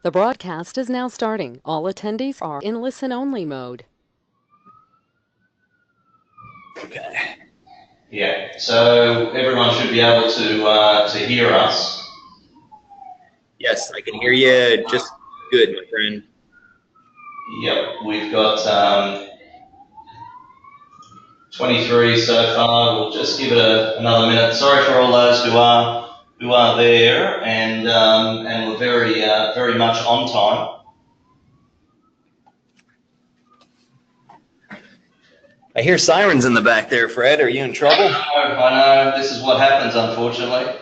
The broadcast is now starting. All attendees are in listen-only mode. Okay. Yeah, so everyone should be able to hear us. Yes, I can hear you just good, my friend. Yep, we've got 23 so far. We'll just give it another minute. Sorry for all those who are there, and we're very much on time. I hear sirens in the back there, Fred. Are you in trouble? I know. This is what happens, unfortunately.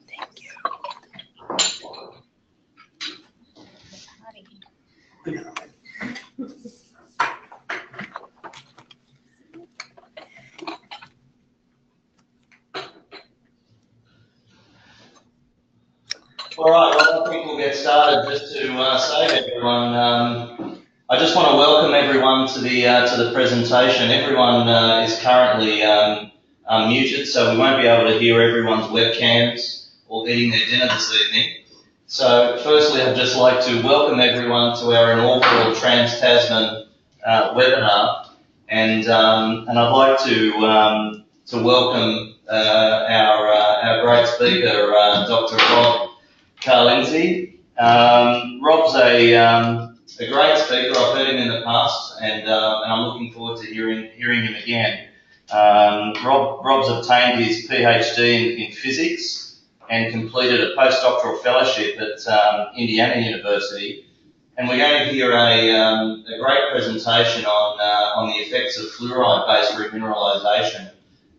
Thank you. All right, well, I think we'll get started. Just to say to everyone, I just want to welcome everyone to the presentation. Everyone is currently muted, so we won't be able to hear everyone's webcams or eating their dinner this evening. So, firstly, I'd just like to welcome everyone to our inaugural Trans-Tasman webinar, and I'd like to welcome our great speaker, Dr. Rob Carlinzi. Rob's a great speaker. I've heard him in the past, and I'm looking forward to hearing him again. Rob's obtained his PhD in physics and completed a postdoctoral fellowship at Indiana University. And we're going to hear a great presentation on the effects of fluoride-based remineralization.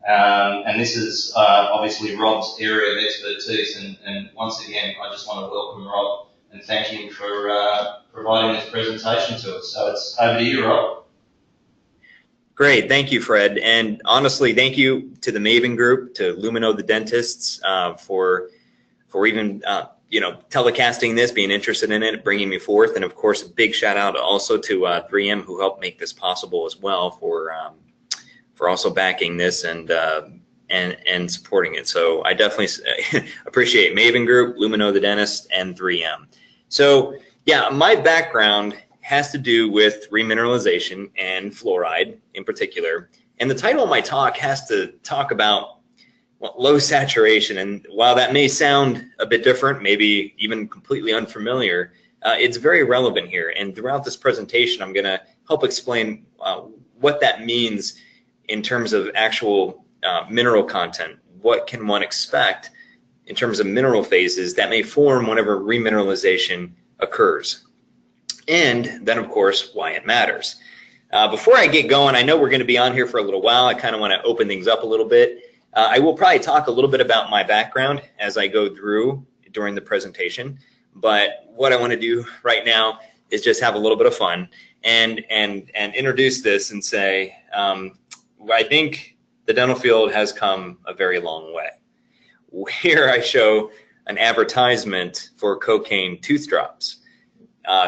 And this is obviously Rob's area of expertise, and once again, I just want to welcome Rob and thank him for providing this presentation to us. So it's over to you, Rob. Great, thank you, Fred. And honestly, thank you to the Maven Group, to Lumino the dentists, for even telecasting this, being interested in it, bringing me forth, and of course, a big shout out also to 3M, who helped make this possible as well, for also backing this and supporting it. So I definitely appreciate Maven Group, Lumino the dentist, and 3M. So yeah, my background has to do with remineralization and fluoride in particular. And the title of my talk has to talk about low saturation. And while that may sound a bit different, maybe even completely unfamiliar, it's very relevant here. And throughout this presentation, I'm going to help explain what that means in terms of actual mineral content. What can one expect in terms of mineral phases that may form whenever remineralization occurs? And then, of course, why it matters. Before I get going, I know we're going to be on here for a little while. I kind of want to open things up a little bit. I will probably talk a little bit about my background as I go through during the presentation. But what I want to do right now is just have a little bit of fun and introduce this and say, I think the dental field has come a very long way. Here I show an advertisement for cocaine tooth drops.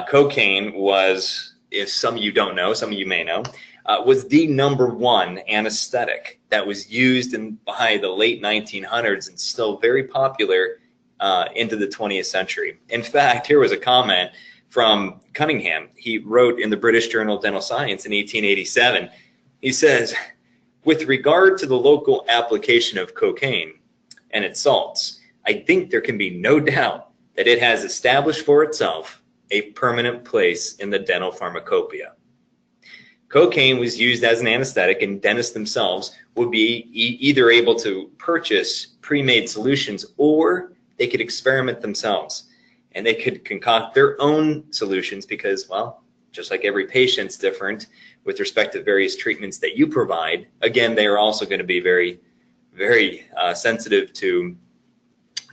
Cocaine was, if some of you don't know, some of you may know, was the #1 anesthetic that was used by the late 1900s and still very popular into the 20th century. In fact, here was a comment from Cunningham. He wrote in the British Journal of Dental Science in 1887. He says, "With regard to the local application of cocaine and its salts, I think there can be no doubt that it has established for itself a permanent place in the dental pharmacopoeia." Cocaine was used as an anesthetic, and dentists themselves would be either able to purchase pre-made solutions, or they could experiment themselves. And they could concoct their own solutions because, well, just like every patient's different with respect to various treatments that you provide, again, they are also going to be very, very sensitive to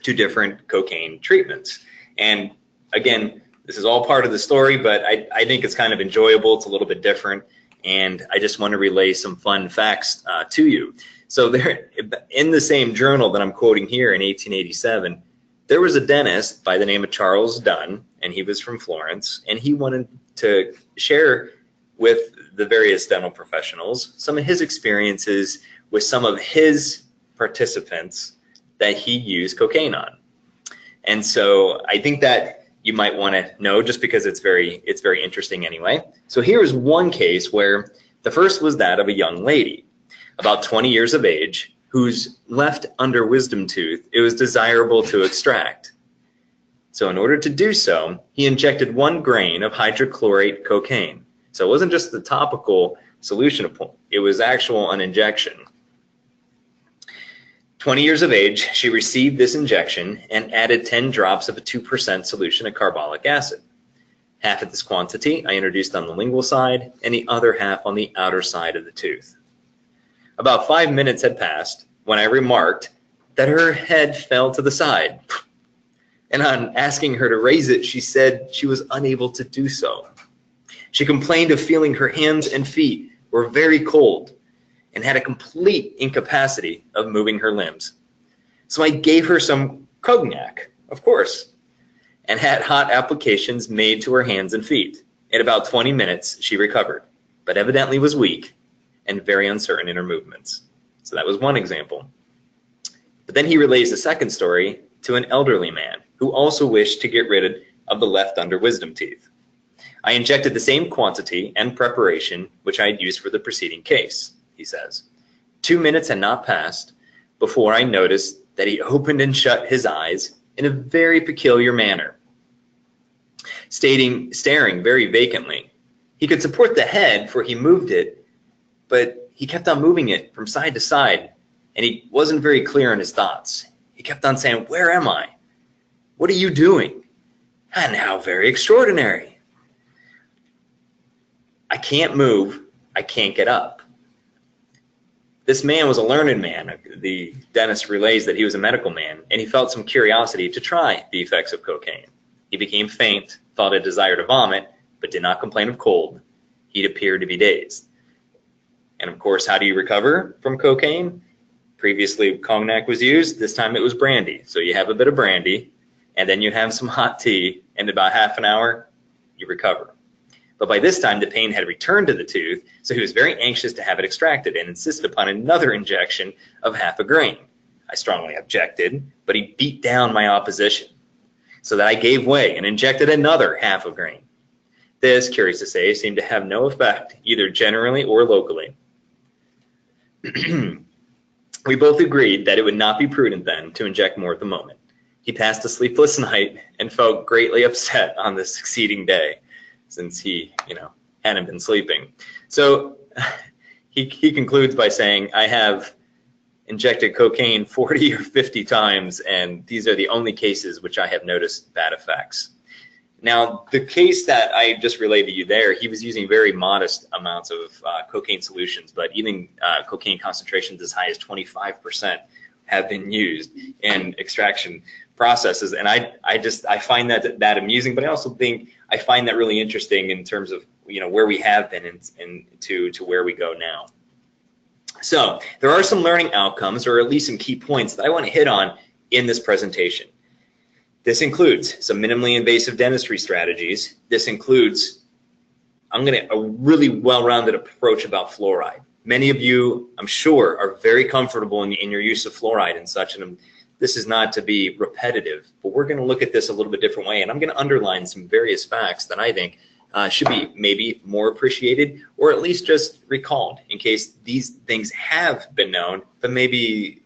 different cocaine treatments. And again, this is all part of the story, but I think it's kind of enjoyable. It's a little bit different, and I just want to relay some fun facts to you. So there, in the same journal that I'm quoting here in 1887, there was a dentist by the name of Charles Dunn, and he was from Florence, and he wanted to share with the various dental professionals some of his experiences with some of his participants that he used cocaine on. And so I think that you might want to know, just because it's very interesting anyway. So here is one case where the first was that of a young lady, about 20 years of age, whose left under wisdom tooth it was desirable to extract. So in order to do so, he injected 1 grain of hydrochlorate cocaine. So it wasn't just the topical solution, it was actual an injection. 20 years of age, she received this injection and added 10 drops of a 2% solution of carbolic acid. Half of this quantity I introduced on the lingual side and the other half on the outer side of the tooth. About 5 minutes had passed when I remarked that her head fell to the side. And on asking her to raise it, she said she was unable to do so. She complained of feeling her hands and feet were very cold and had a complete incapacity of moving her limbs. So I gave her some cognac, of course, and had hot applications made to her hands and feet. In about 20 minutes, she recovered, but evidently was weak and very uncertain in her movements. So that was one example. But then he relays a second story to an elderly man who also wished to get rid of the left under wisdom teeth. I injected the same quantity and preparation which I had used for the preceding case, he says. 2 minutes had not passed before I noticed that he opened and shut his eyes in a very peculiar manner, staring very vacantly. He could support the head, for he moved it, but he kept on moving it from side to side, and he wasn't very clear in his thoughts. He kept on saying, "Where am I? What are you doing? And how very extraordinary. I can't move. I can't get up." This man was a learned man. The dentist relays that he was a medical man, and he felt some curiosity to try the effects of cocaine. He became faint, felt a desire to vomit, but did not complain of cold. He appeared to be dazed. And of course, how do you recover from cocaine? Previously, cognac was used. This time it was brandy. So you have a bit of brandy, and then you have some hot tea, and about half an hour, you recover. But by this time, the pain had returned to the tooth, so he was very anxious to have it extracted and insisted upon another injection of half a grain. I strongly objected, but he beat down my opposition, so that I gave way and injected another half a grain. This, curious to say, seemed to have no effect, either generally or locally. We both agreed that it would not be prudent then to inject more at the moment. He passed a sleepless night and felt greatly upset on the succeeding day, since he, hadn't been sleeping. So he concludes by saying, "I have injected cocaine 40 or 50 times, and these are the only cases which I have noticed bad effects." Now, the case that I just relayed to you there, he was using very modest amounts of cocaine solutions, but even cocaine concentrations as high as 25% have been used in extraction processes. And I find that amusing, but I also think I find that really interesting in terms of where we have been and to where we go now. So there are some learning outcomes, or at least some key points that I want to hit on in this presentation. This includes some minimally invasive dentistry strategies. This includes a really well-rounded approach about fluoride. Many of you, I'm sure, are very comfortable in your use of fluoride and such, and this is not to be repetitive, but we're going to look at this a little bit different way, and I'm going to underline some various facts that I think should be maybe more appreciated, or at least just recalled in case these things have been known, but maybe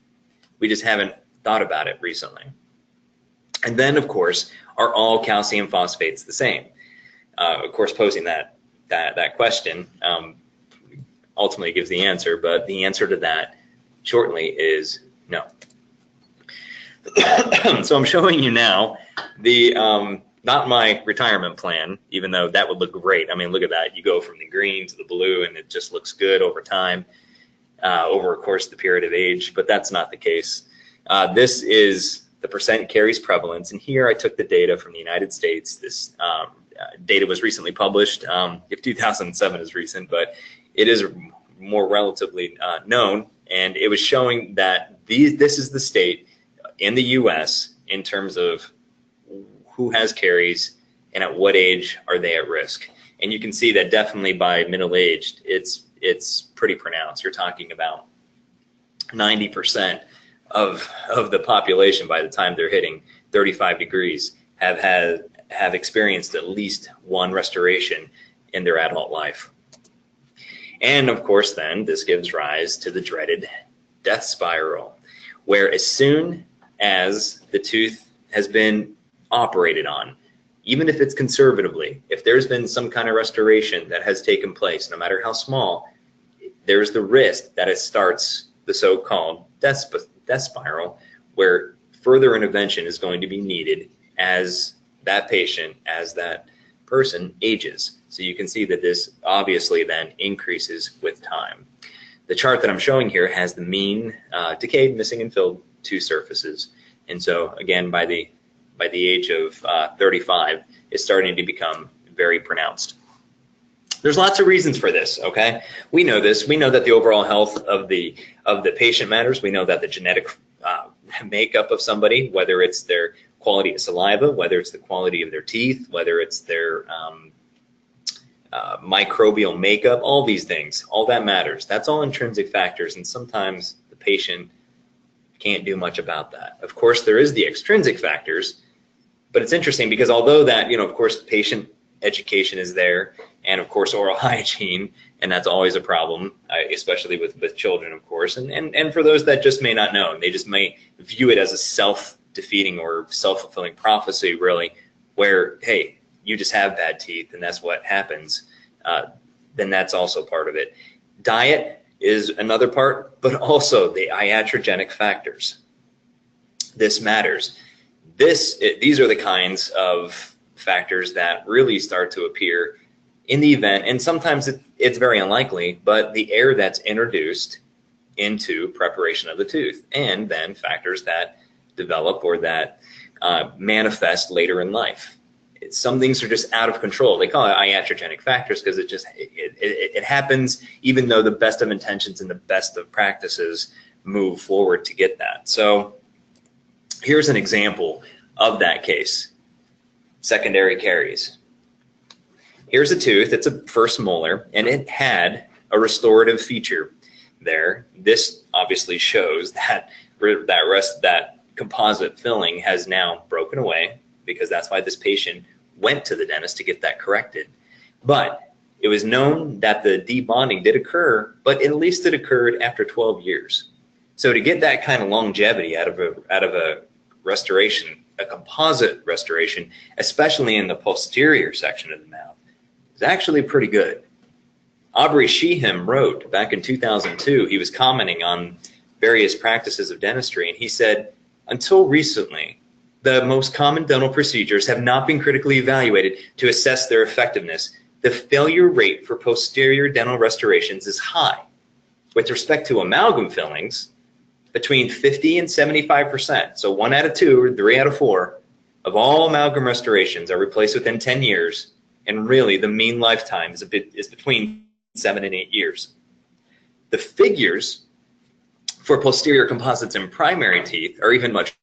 we just haven't thought about it recently. And then, of course, are all calcium phosphates the same? Of course, posing that question ultimately gives the answer, but the answer to that shortly is no. So I'm showing you now the not my retirement plan, even though that would look great. I mean, look at that. You go from the green to the blue, and it just looks good over time, over, of course, the period of age, but that's not the case. This is the percent caries prevalence, and here I took the data from the United States. This data was recently published. If 2007 is recent, but it is more relatively known, and it was showing that this is the state in the U.S. in terms of who has caries and at what age are they at risk. And you can see that definitely by middle-aged, it's pretty pronounced. You're talking about 90% of the population by the time they're hitting 35 degrees have experienced at least one restoration in their adult life. And of course, then this gives rise to the dreaded death spiral, where as soon as the tooth has been operated on, even if it's conservatively, if there's been some kind of restoration that has taken place, no matter how small, there's the risk that it starts the so-called death spiral, where further intervention is going to be needed as that patient, as that person ages. So you can see that this obviously then increases with time. The chart that I'm showing here has the mean decayed, missing, and filled tooth surfaces. And so again, by the age of 35, it's starting to become very pronounced. There's lots of reasons for this, okay? We know this. We know that the overall health of the patient matters. We know that the genetic makeup of somebody, whether it's their quality of saliva, whether it's the quality of their teeth, whether it's their microbial makeup, all these things, all that matters. That's all intrinsic factors, and sometimes the patient can't do much about that. Of course, there is the extrinsic factors, but it's interesting because although that, of course, patient education is there, and of course oral hygiene, and that's always a problem, especially with children, of course, and for those that just may not know, they just may view it as a self-defeating or self-fulfilling prophecy, really, where, hey, you just have bad teeth and that's what happens. Then that's also part of it. Diet is another part, but also the iatrogenic factors. This matters. These are the kinds of factors that really start to appear in the event, and sometimes it's very unlikely, but the air that's introduced into preparation of the tooth, and then factors that develop or that manifest later in life. Some things are just out of control. They call it iatrogenic factors because it happens even though the best of intentions and the best of practices move forward to get that. So here's an example of that case. Secondary caries. Here's a tooth, it's a first molar, and it had a restorative feature there. This obviously shows that that composite filling has now broken away, because that's why this patient went to the dentist to get that corrected. But it was known that the debonding did occur, but at least it occurred after 12 years. So to get that kind of longevity out of a restoration, a composite restoration, especially in the posterior section of the mouth, is actually pretty good. Aubrey Sheehan wrote back in 2002, he was commenting on various practices of dentistry, and he said, until recently, the most common dental procedures have not been critically evaluated to assess their effectiveness. The failure rate for posterior dental restorations is high. With respect to amalgam fillings, between 50 and 75%, so 1 out of 2 or 3 out of 4 of all amalgam restorations are replaced within 10 years, and really the mean lifetime is between 7 and 8 years. The figures for posterior composites in primary teeth are even much.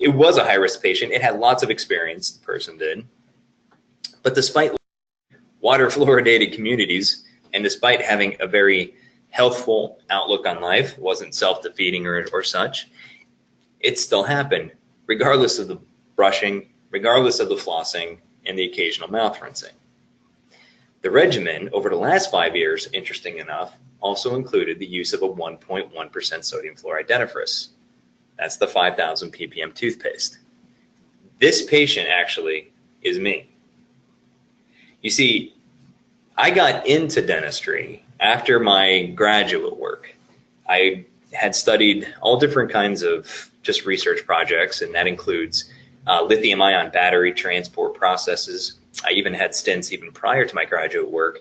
It was a high-risk patient. It had lots of experience, the person did. But despite water fluoridated communities, and despite having a very healthful outlook on life, it wasn't self-defeating or such, it still happened, regardless of the brushing, regardless of the flossing, and the occasional mouth rinsing. The regimen over the last 5 years, interesting enough, also included the use of a 1.1% sodium fluoride dentifrice. That's the 5,000 ppm toothpaste. This patient actually is me. You see, I got into dentistry after my graduate work. I had studied all different kinds of just research projects, and that includes lithium-ion battery transport processes. I even had stints even prior to my graduate work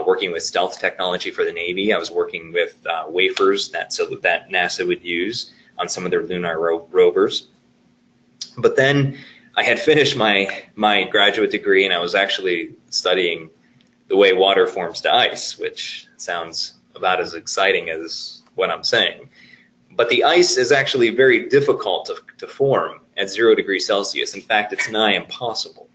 working with stealth technology for the Navy. I was working with wafers that NASA would use on some of their lunar rovers. But then I had finished my graduate degree, and I was actually studying the way water forms to ice, which sounds about as exciting as what I'm saying. But the ice is actually very difficult to form at 0 degrees Celsius. In fact, it's nigh impossible.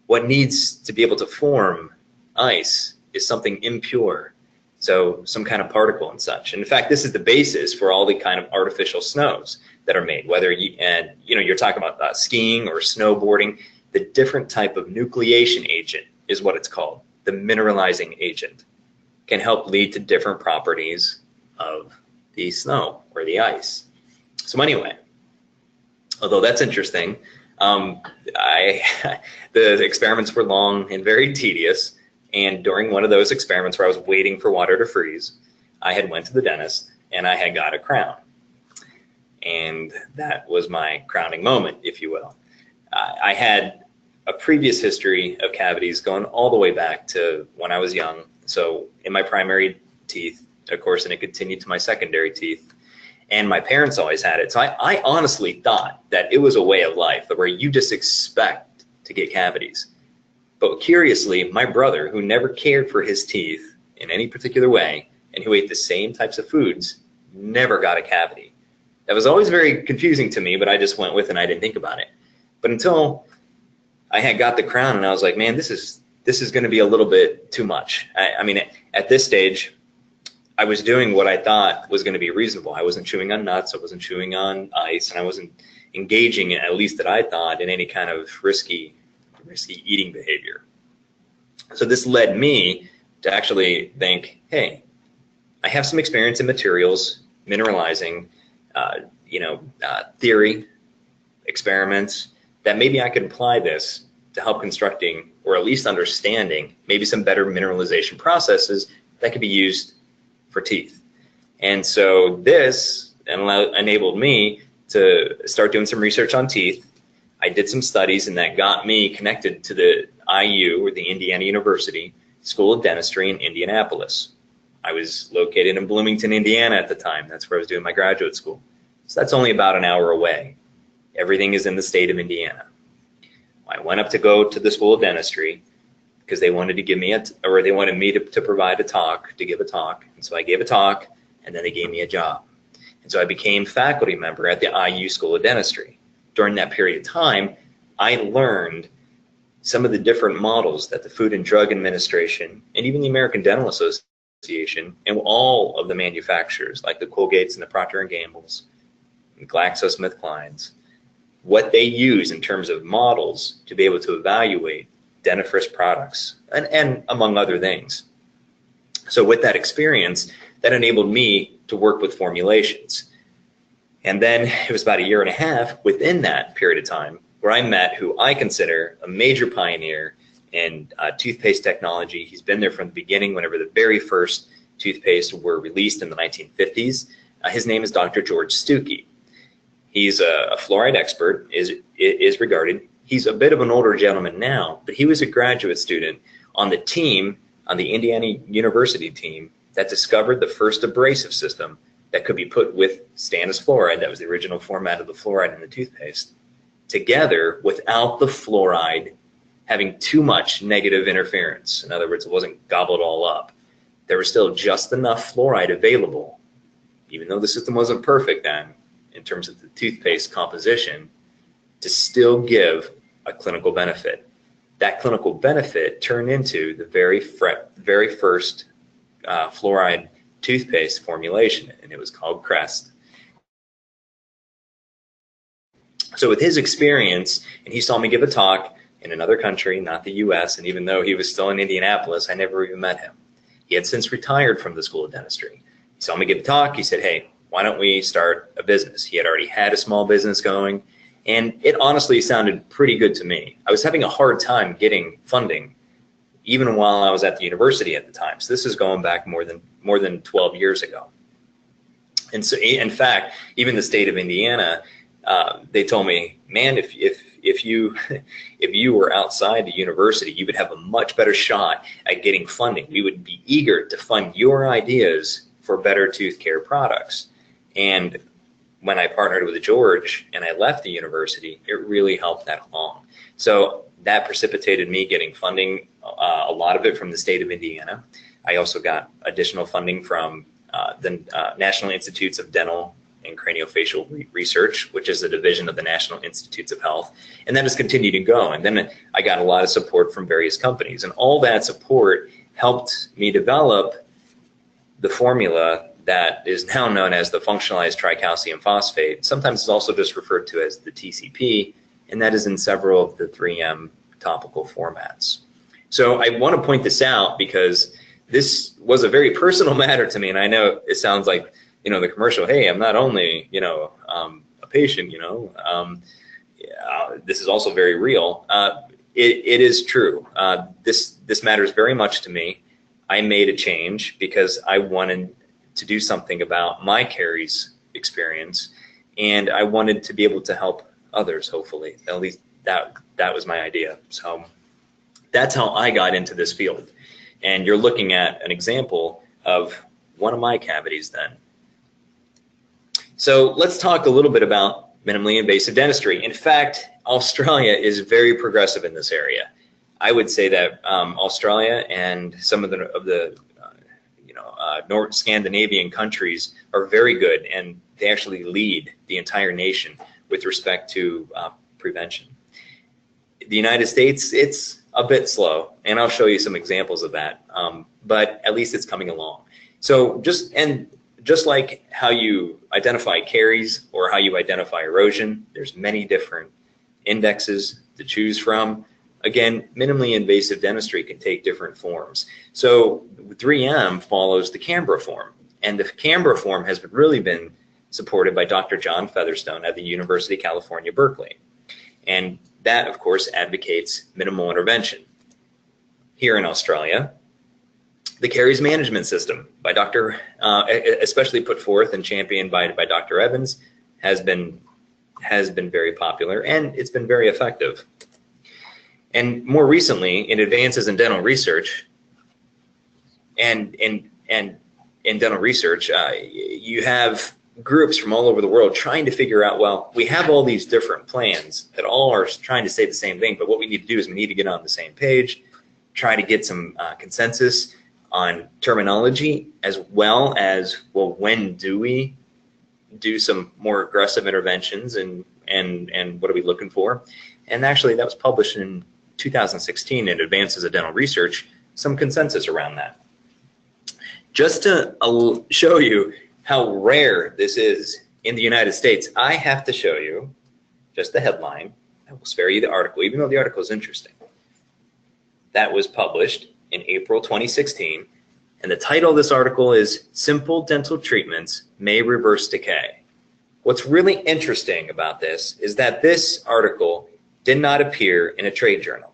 What needs to be able to form ice is something impure, so some kind of particle and such. And in fact, this is the basis for all the kind of artificial snows that are made, whether you're talking about skiing or snowboarding. The different type of nucleation agent is what it's called. The mineralizing agent can help lead to different properties of the snow or the ice. So anyway, although that's interesting, the experiments were long and very tedious. And during one of those experiments where I was waiting for water to freeze, I had went to the dentist and I had got a crown. And that was my crowning moment, if you will. I had a previous history of cavities going all the way back to when I was young. So in my primary teeth, of course, and it continued to my secondary teeth. And my parents always had it. So I honestly thought that it was a way of life where you just expect to get cavities. But curiously, my brother, who never cared for his teeth in any particular way, and who ate the same types of foods, never got a cavity. That was always very confusing to me, but I just went with it and I didn't think about it. But until I had got the crown, and I was like, man, this is going to be a little bit too much. I mean, at this stage, I was doing what I thought was going to be reasonable. I wasn't chewing on nuts, I wasn't chewing on ice, and I wasn't engaging, at least that I thought, in any kind of risky eating behavior. So this led me to actually think, hey, I have some experience in materials, mineralizing, theory, experiments, that maybe I could apply this to help constructing, or at least understanding, maybe some better mineralization processes that could be used for teeth. And so this enabled me to start doing some research on teeth. I did some studies, and that got me connected to the IU, or the Indiana University School of Dentistry in Indianapolis. I was located in Bloomington, Indiana at the time. That's where I was doing my graduate school. So that's only about an hour away. Everything is in the state of Indiana. I went up to go to the School of Dentistry because they wanted to give me they wanted me to provide a talk, to give a talk. And so I gave a talk, and then they gave me a job. And so I became faculty member at the IU School of Dentistry. During that period of time, I learned some of the different models that the Food and Drug Administration and even the American Dental Association and all of the manufacturers, like the Colgates and the Procter & Gamble's and GlaxoSmithKline's, what they use in terms of models to be able to evaluate dentifrice products and among other things. So with that experience, that enabled me to work with formulations. And then it was about 1.5 years within that period of time where I met who I consider a major pioneer in toothpaste technology. He's been there from the beginning, whenever the very first toothpaste were released in the 1950s. His name is Dr. George Stuckey. He's a fluoride expert, is regarded. He's a bit of an older gentleman now, but he was a graduate student on the team, on the Indiana University team, that discovered the first abrasive system that could be put with stannous fluoride, that was the original format of the fluoride in the toothpaste, together without the fluoride having too much negative interference. In other words, it wasn't gobbled all up. There was still just enough fluoride available, even though the system wasn't perfect then, in terms of the toothpaste composition, to still give a clinical benefit. That clinical benefit turned into the very first fluoride toothpaste formulation, and it was called Crest. So with his experience, and he saw me give a talk in another country, not the US, and even though he was still in Indianapolis, I never even met him. He had since retired from the School of Dentistry. He saw me give a talk. He said, hey, why don't we start a business? He had already had a small business going, and it honestly sounded pretty good to me. I was having a hard time getting funding, even while I was at the university at the time. So this is going back more than 12 years ago. And so, in fact, even the state of Indiana they told me, man, if you if you were outside the university, you would have a much better shot at getting funding. We would be eager to fund your ideas for better tooth care products. And when I partnered with George and I left the university, it really helped that along. So that precipitated me getting funding, a lot of it from the state of Indiana. I also got additional funding from the National Institutes of Dental and Craniofacial Research, which is a division of the National Institutes of Health. And that has continued to go. And then I got a lot of support from various companies. And all that support helped me develop the formula that is now known as the functionalized tricalcium phosphate. Sometimes it's also just referred to as the TCP, and that is in several of the 3M topical formats. So I want to point this out because this was a very personal matter to me, and I know it sounds like, you know, the commercial, hey, I'm not only, you know, a patient, you know, this is also very real. It is true. This matters very much to me. I made a change because I wanted to do something about my caries experience, and I wanted to be able to help others, hopefully. At least that was my idea. So that's how I got into this field. And you're looking at an example of one of my cavities then. So let's talk a little bit about minimally invasive dentistry. In fact, Australia is very progressive in this area. I would say that Australia and some of the North Scandinavian countries are very good, and they actually lead the entire nation with respect to prevention. The United States, it's a bit slow, and I'll show you some examples of that, but at least it's coming along. So just like how you identify caries or how you identify erosion, there's many different indexes to choose from. Again, minimally invasive dentistry can take different forms. So 3M follows the Canberra form, and the Canberra form has really been supported by Dr. John Featherstone at the University of California, Berkeley. And that, of course, advocates minimal intervention. Here in Australia, the caries management system by especially put forth and championed by Dr. Evans, has been very popular, and it's been very effective. And more recently, in advances in dental research, and in dental research, you have groups from all over the world trying to figure out, well, we have all these different plans that all are trying to say the same thing, but what we need to do is we need to get on the same page, try to get some consensus on terminology, as well as, well, when do we do some more aggressive interventions, and what are we looking for? And actually, that was published in 2016 in Advances of Dental Research, some consensus around that. Just to show you how rare this is in the United States, I have to show you just the headline. I will spare you the article, even though the article is interesting. That was published in April 2016, and the title of this article is "Simple Dental Treatments May Reverse Decay." What's really interesting about this is that this article did not appear in a trade journal.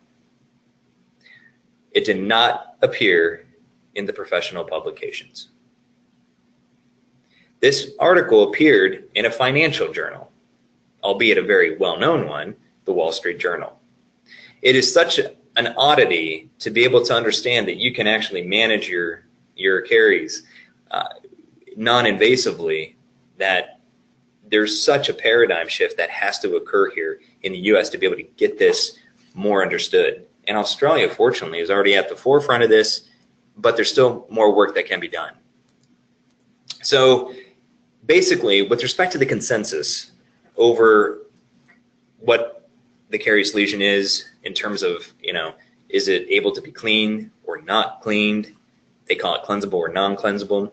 It did not appear in the professional publications. This article appeared in a financial journal, albeit a very well-known one, the Wall Street Journal. It is such an oddity to be able to understand that you can actually manage your caries non-invasively, that there's such a paradigm shift that has to occur here in the US to be able to get this more understood. And Australia, fortunately, is already at the forefront of this, but there's still more work that can be done. So basically, with respect to the consensus over what the caries lesion is in terms of, is it able to be cleaned or not cleaned? They call it cleansable or non-cleansable.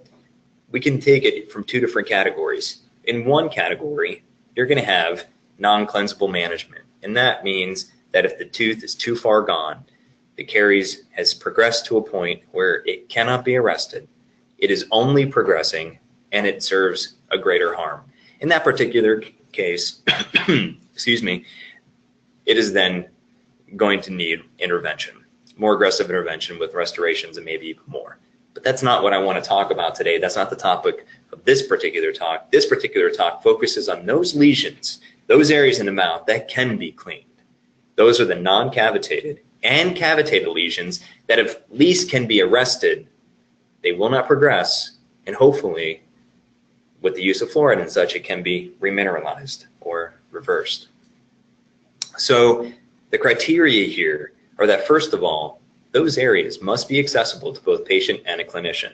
We can take it from two different categories. In one category, you're going to have non-cleansable management, and that means that if the tooth is too far gone, the caries has progressed to a point where it cannot be arrested, it is only progressing, and it serves a greater harm. In that particular case, excuse me, it is then going to need intervention, more aggressive intervention with restorations and maybe even more. But that's not what I want to talk about today. That's not the topic of this particular talk. This particular talk focuses on those lesions those areas in the mouth that can be cleaned. Those are the non-cavitated and cavitated lesions that at least can be arrested. They will not progress, and hopefully with the use of fluoride and such, it can be remineralized or reversed. So the criteria here are that, first of all, those areas must be accessible to both patient and a clinician.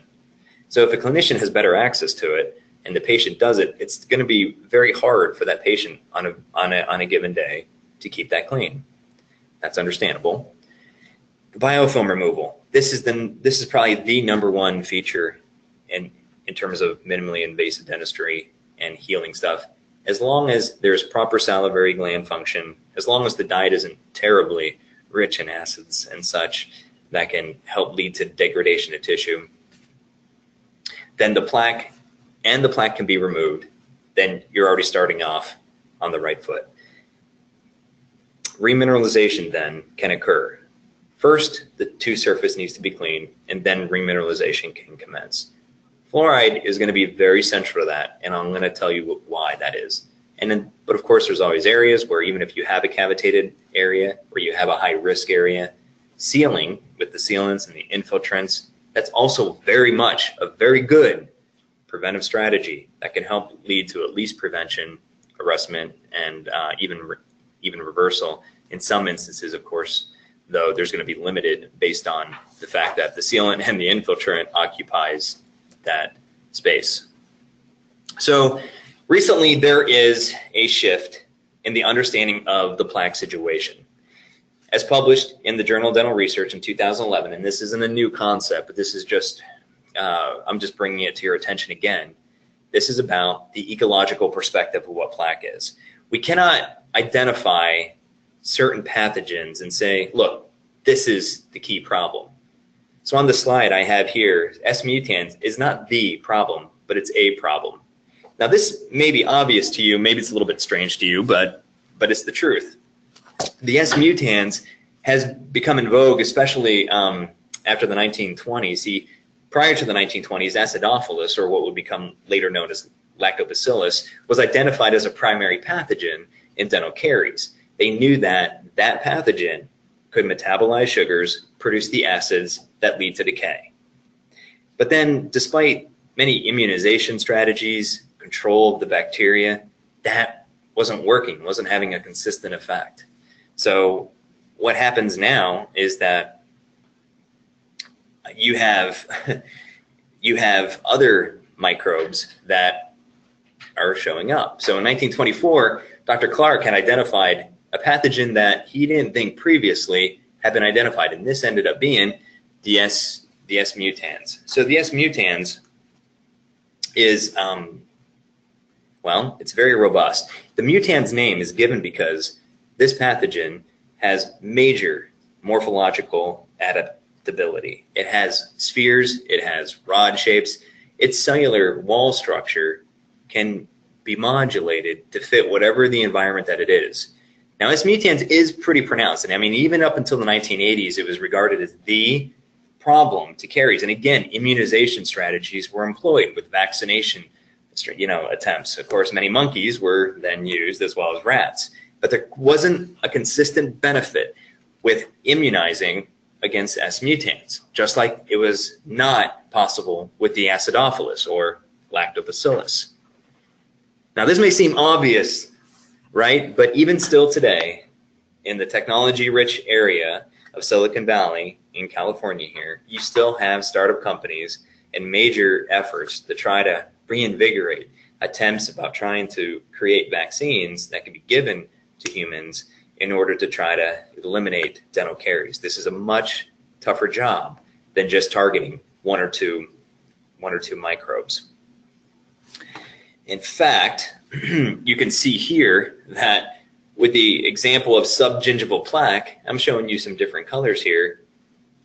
So if a clinician has better access to it and the patient does it, it's going to be very hard for that patient on a given day to keep that clean. That's understandable. Biofilm removal. This is probably the #1 feature in terms of minimally invasive dentistry and healing stuff. As long as there's proper salivary gland function, as long as the diet isn't terribly rich in acids and such that can help lead to degradation of tissue, then the plaque can be removed. Then you're already starting off on the right foot. Remineralization then can occur. First, the tooth surface needs to be cleaned, and then remineralization can commence. Fluoride is going to be very central to that, and I'm going to tell you why that is. But of course, there's always areas where even if you have a cavitated area or you have a high risk area, sealing with the sealants and the infiltrants, that's also very much a very good preventive strategy that can help lead to at least prevention, arrestment, and even reversal. In some instances, of course, though, there's going to be limited based on the fact that the sealant and the infiltrant occupies that space. So recently there is a shift in the understanding of the plaque situation. As published in the Journal of Dental Research in 2011, and this isn't a new concept, but this is just, I'm just bringing it to your attention again. This is about the ecological perspective of what plaque is. We cannot identify certain pathogens and say, look, this is the key problem. So on the slide I have here, S. mutans is not the problem, but it's a problem. Now this may be obvious to you, maybe it's a little bit strange to you, but it's the truth. The S. mutans has become in vogue, especially after the 1920s. See, prior to the 1920s, acidophilus, or what would become later known as lactobacillus, was identified as a primary pathogen in dental caries. They knew that that pathogen could metabolize sugars, produce the acids that lead to decay. But then, despite many immunization strategies, control of the bacteria, that wasn't working, wasn't having a consistent effect. So what happens now is that you have other microbes that are showing up. So in 1924, Dr. Clark had identified a pathogen that he didn't think previously had been identified, and this ended up being the S. mutans. So the S. mutans is, well, it's very robust. The mutans name is given because this pathogen has major morphological adaptability. It has spheres, it has rod shapes. Its cellular wall structure can be modulated to fit whatever the environment that it is. Now, S. mutans is pretty pronounced, and I mean, even up until the 1980s, it was regarded as the problem to caries. And again, immunization strategies were employed with vaccination, attempts. Of course, many monkeys were then used as well as rats, but there wasn't a consistent benefit with immunizing against S. mutans, just like it was not possible with the acidophilus or lactobacillus. Now, this may seem obvious, right? But even still today, in the technology-rich area of Silicon Valley in California here, you still have startup companies and major efforts to try to reinvigorate attempts about trying to create vaccines that can be given to humans in order to try to eliminate dental caries. This is a much tougher job than just targeting one or two microbes. In fact, you can see here that with the example of subgingival plaque, I'm showing you some different colors here.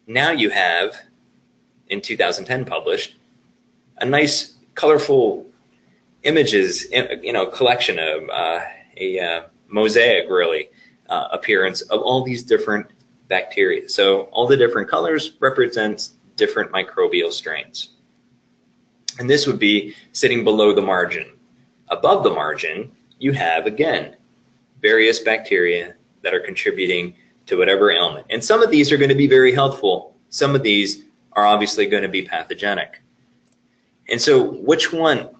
Now you have, in 2010 published, a nice colorful images, collection of a mosaic really appearance of all these different bacteria. So all the different colors represent different microbial strains. And this would be sitting below the margin. Above the margin, you have, again, various bacteria that are contributing to whatever ailment. And some of these are going to be very helpful. Some of these are obviously going to be pathogenic. And so which one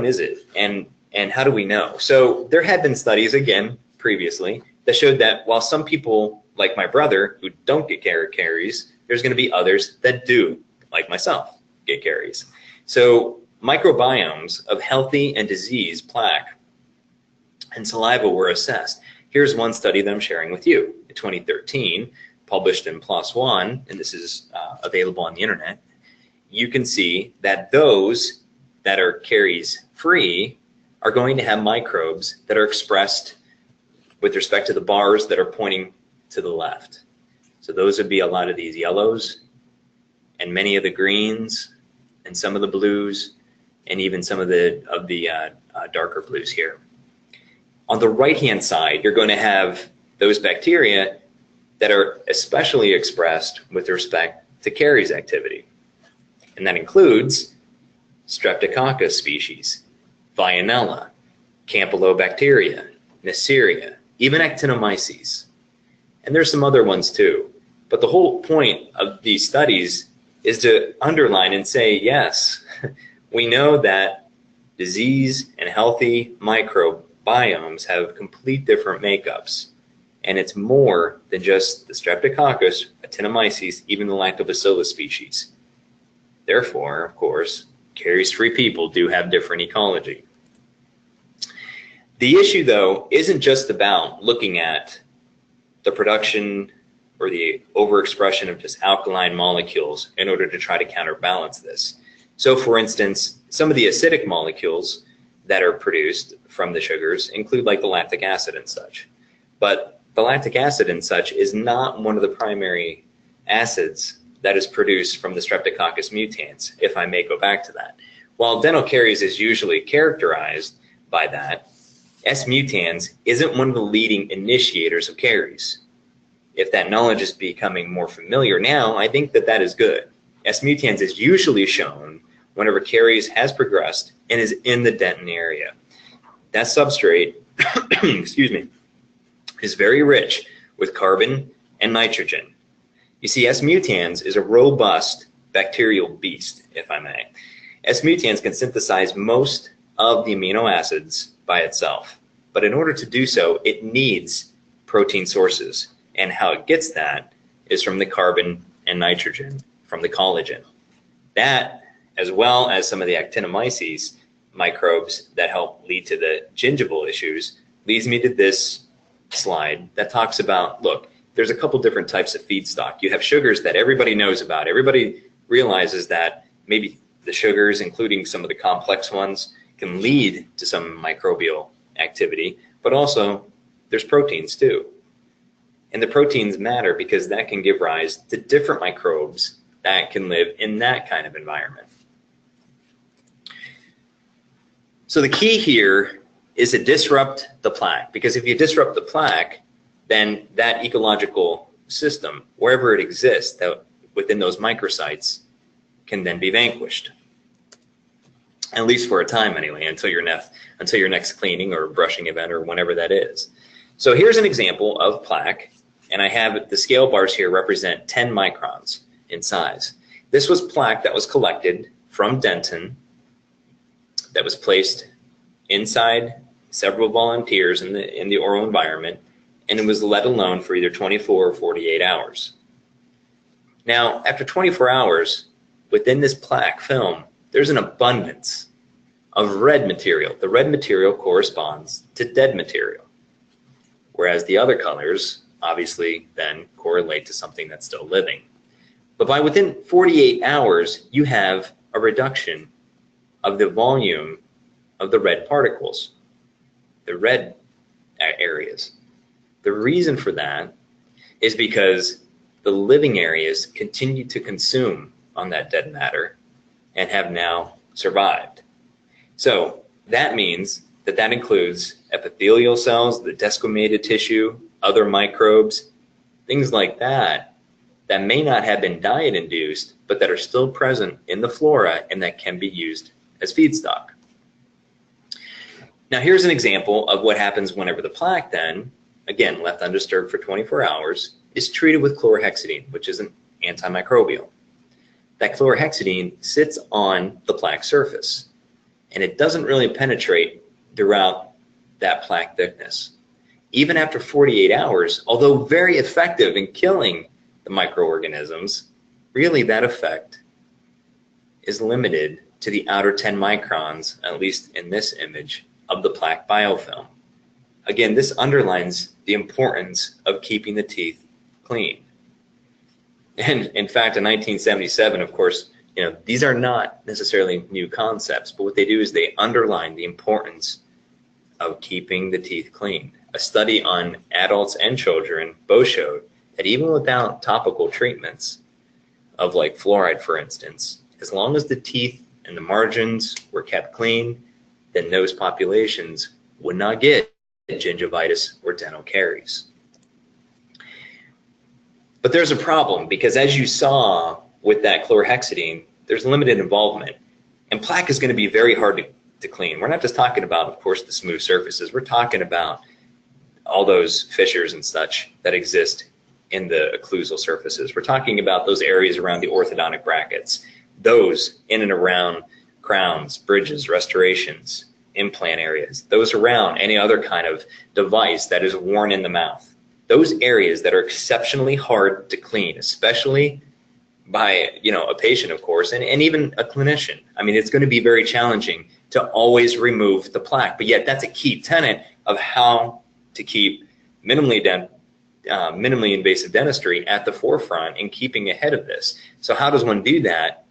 is it? And how do we know? So there had been studies, again, previously, that showed that while some people, like my brother, who don't get caries, there's going to be others that do, like myself, get caries. So microbiomes of healthy and diseased plaque and saliva were assessed. Here's one study that I'm sharing with you. In 2013, published in PLOS ONE, and this is available on the internet, you can see that those that are caries free are going to have microbes that are expressed with respect to the bars that are pointing to the left. So those would be a lot of these yellows and many of the greens and some of the blues and even some of the darker blues here. On the right-hand side, you're going to have those bacteria that are especially expressed with respect to caries activity. And that includes Streptococcus species, Vionella, Campylobacteria, Neisseria, even Actinomyces. And there's some other ones too. But the whole point of these studies is to underline and say, yes, we know that disease and healthy microbiomes have complete different makeups. And it's more than just the Streptococcus, Actinomyces, even the Lactobacillus species. Therefore, of course, caries-free people do have different ecology. The issue, though, isn't just about looking at the production or the overexpression of just alkaline molecules in order to try to counterbalance this. So, for instance, some of the acidic molecules that are produced from the sugars include like the lactic acid and such. But the lactic acid and such is not one of the primary acids that is produced from the Streptococcus mutans, if I may go back to that. While dental caries is usually characterized by that, S. mutans isn't one of the leading initiators of caries. If that knowledge is becoming more familiar now, I think that that is good. S. mutans is usually shown whenever caries has progressed and is in the dentin area. That substrate, excuse me, is very rich with carbon and nitrogen. You see, S. mutans is a robust bacterial beast, if I may. S. mutans can synthesize most of the amino acids by itself, but in order to do so, it needs protein sources, and how it gets that is from the carbon and nitrogen, from the collagen. That, as well as some of the Actinomyces microbes that help lead to the gingival issues, leads me to this slide that talks about, look, there's a couple different types of feedstock. You have sugars that everybody knows about. Everybody realizes that maybe the sugars, including some of the complex ones, can lead to some microbial activity, but also there's proteins too. And the proteins matter because that can give rise to different microbes that can live in that kind of environment. So the key here is to disrupt the plaque, because if you disrupt the plaque, then that ecological system, wherever it exists, that within those microsites, can then be vanquished. At least for a time anyway, until your next cleaning or brushing event or whenever that is. So here's an example of plaque, and I have the scale bars here represent 10 microns in size. This was plaque that was collected from dentin that was placed inside several volunteers in the oral environment, and it was let alone for either 24 or 48 hours. Now, after 24 hours, within this plaque film, there's an abundance of red material. The red material corresponds to dead material, whereas the other colors obviously then correlate to something that's still living. But by within 48 hours, you have a reduction of the volume of the red particles, the red areas. The reason for that is because the living areas continue to consume on that dead matter and have now survived. So that means that that includes epithelial cells, the desquamated tissue, other microbes, things like that, that may not have been diet induced, but that are still present in the flora and that can be used as feedstock. Now here's an example of what happens whenever the plaque then, again, left undisturbed for 24 hours, is treated with chlorhexidine, which is an antimicrobial. That chlorhexidine sits on the plaque surface, and it doesn't really penetrate throughout that plaque thickness. Even after 48 hours, although very effective in killing the microorganisms, really that effect is limited to the outer 10 microns, at least in this image, of the plaque biofilm. Again, this underlines the importance of keeping the teeth clean. And in fact, in 1977, of course, these are not necessarily new concepts, but what they do is they underline the importance of keeping the teeth clean. A study on adults and children both showed that even without topical treatments of like fluoride, for instance, as long as the teeth and the margins were kept clean, then those populations would not get gingivitis or dental caries. But there's a problem, because as you saw with that chlorhexidine, there's limited involvement, and plaque is going to be very hard to clean. We're not just talking about, of course, the smooth surfaces. We're talking about all those fissures and such that exist in the occlusal surfaces. We're talking about those areas around the orthodontic brackets, those in and around crowns, bridges, restorations, implant areas, those around any other kind of device that is worn in the mouth. Those areas that are exceptionally hard to clean, especially by a patient, of course, and even a clinician. I mean, it's going to be very challenging to always remove the plaque, but yet that's a key tenet of how to keep minimally invasive dentistry at the forefront and keeping ahead of this. So how does one do that?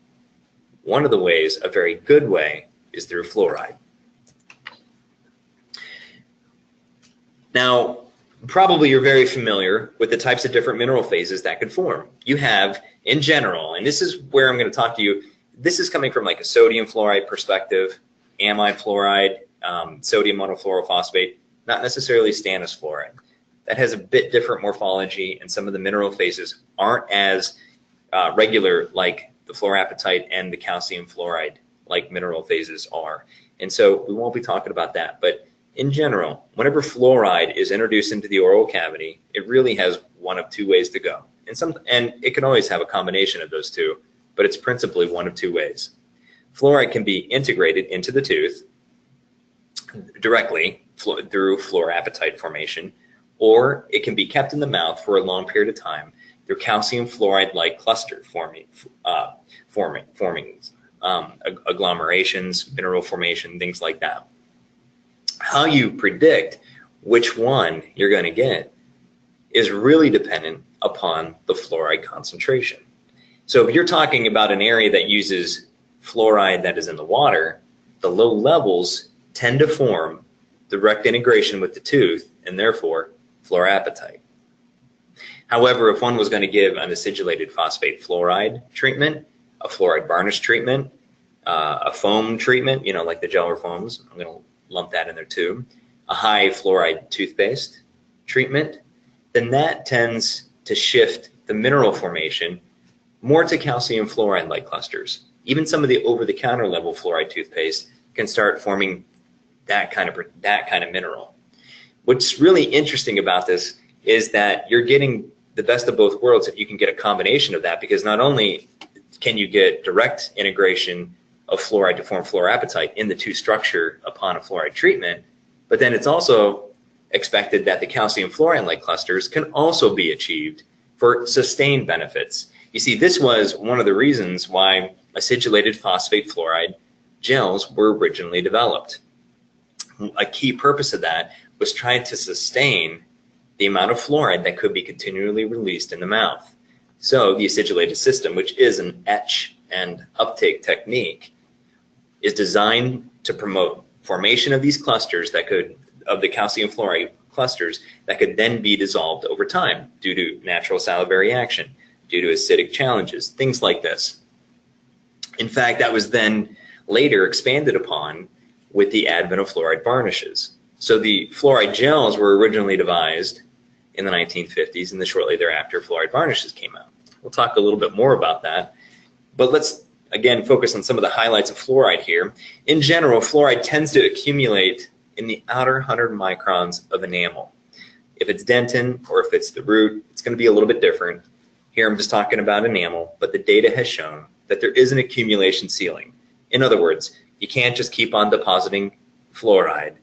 One of the ways, a very good way, is through fluoride. Now, probably you're very familiar with the types of different mineral phases that could form. You have, in general, and this is where I'm going to talk to you, this is coming from like a sodium fluoride perspective, amide fluoride, sodium monofluorophosphate, not necessarily stannous fluoride. That has a bit different morphology, and some of the mineral phases aren't as regular like the fluorapatite and the calcium fluoride like mineral phases are. And so we won't be talking about that, but in general, whenever fluoride is introduced into the oral cavity, it really has one of two ways to go. And it can always have a combination of those two, but it's principally one of two ways. Fluoride can be integrated into the tooth directly through fluorapatite formation, or it can be kept in the mouth for a long period of time through calcium fluoride-like cluster forming agglomerations, mineral formation, things like that. How you predict which one you're going to get is really dependent upon the fluoride concentration. So if you're talking about an area that uses fluoride that is in the water, the low levels tend to form direct integration with the tooth and therefore fluorapatite. However, if one was going to give an acidulated phosphate fluoride treatment, a fluoride varnish treatment, a foam treatment, like the gel or foams, I'm going to lump that in there too, a high fluoride toothpaste treatment, then that tends to shift the mineral formation more to calcium fluoride-like clusters. Even some of the over-the-counter level fluoride toothpaste can start forming that kind of mineral. What's really interesting about this is that you're getting the best of both worlds if you can get a combination of that, because not only can you get direct integration of fluoride to form fluorapatite in the tooth structure upon a fluoride treatment, but then it's also expected that the calcium fluoride-like clusters can also be achieved for sustained benefits. You see, this was one of the reasons why acidulated phosphate fluoride gels were originally developed. A key purpose of that was trying to sustain the amount of fluoride that could be continually released in the mouth. So the acidulated system, which is an etch and uptake technique, is designed to promote formation of these clusters of the calcium fluoride clusters that could then be dissolved over time due to natural salivary action, due to acidic challenges, things like this. In fact, that was then later expanded upon with the advent of fluoride varnishes. So the fluoride gels were originally devised in the 1950s, and then shortly thereafter fluoride varnishes came out. We'll talk a little bit more about that, but let's again focus on some of the highlights of fluoride here. In general, fluoride tends to accumulate in the outer 100 microns of enamel. If it's dentin or if it's the root, it's going to be a little bit different. Here I'm just talking about enamel, but the data has shown that there is an accumulation ceiling. In other words, you can't just keep on depositing fluoride,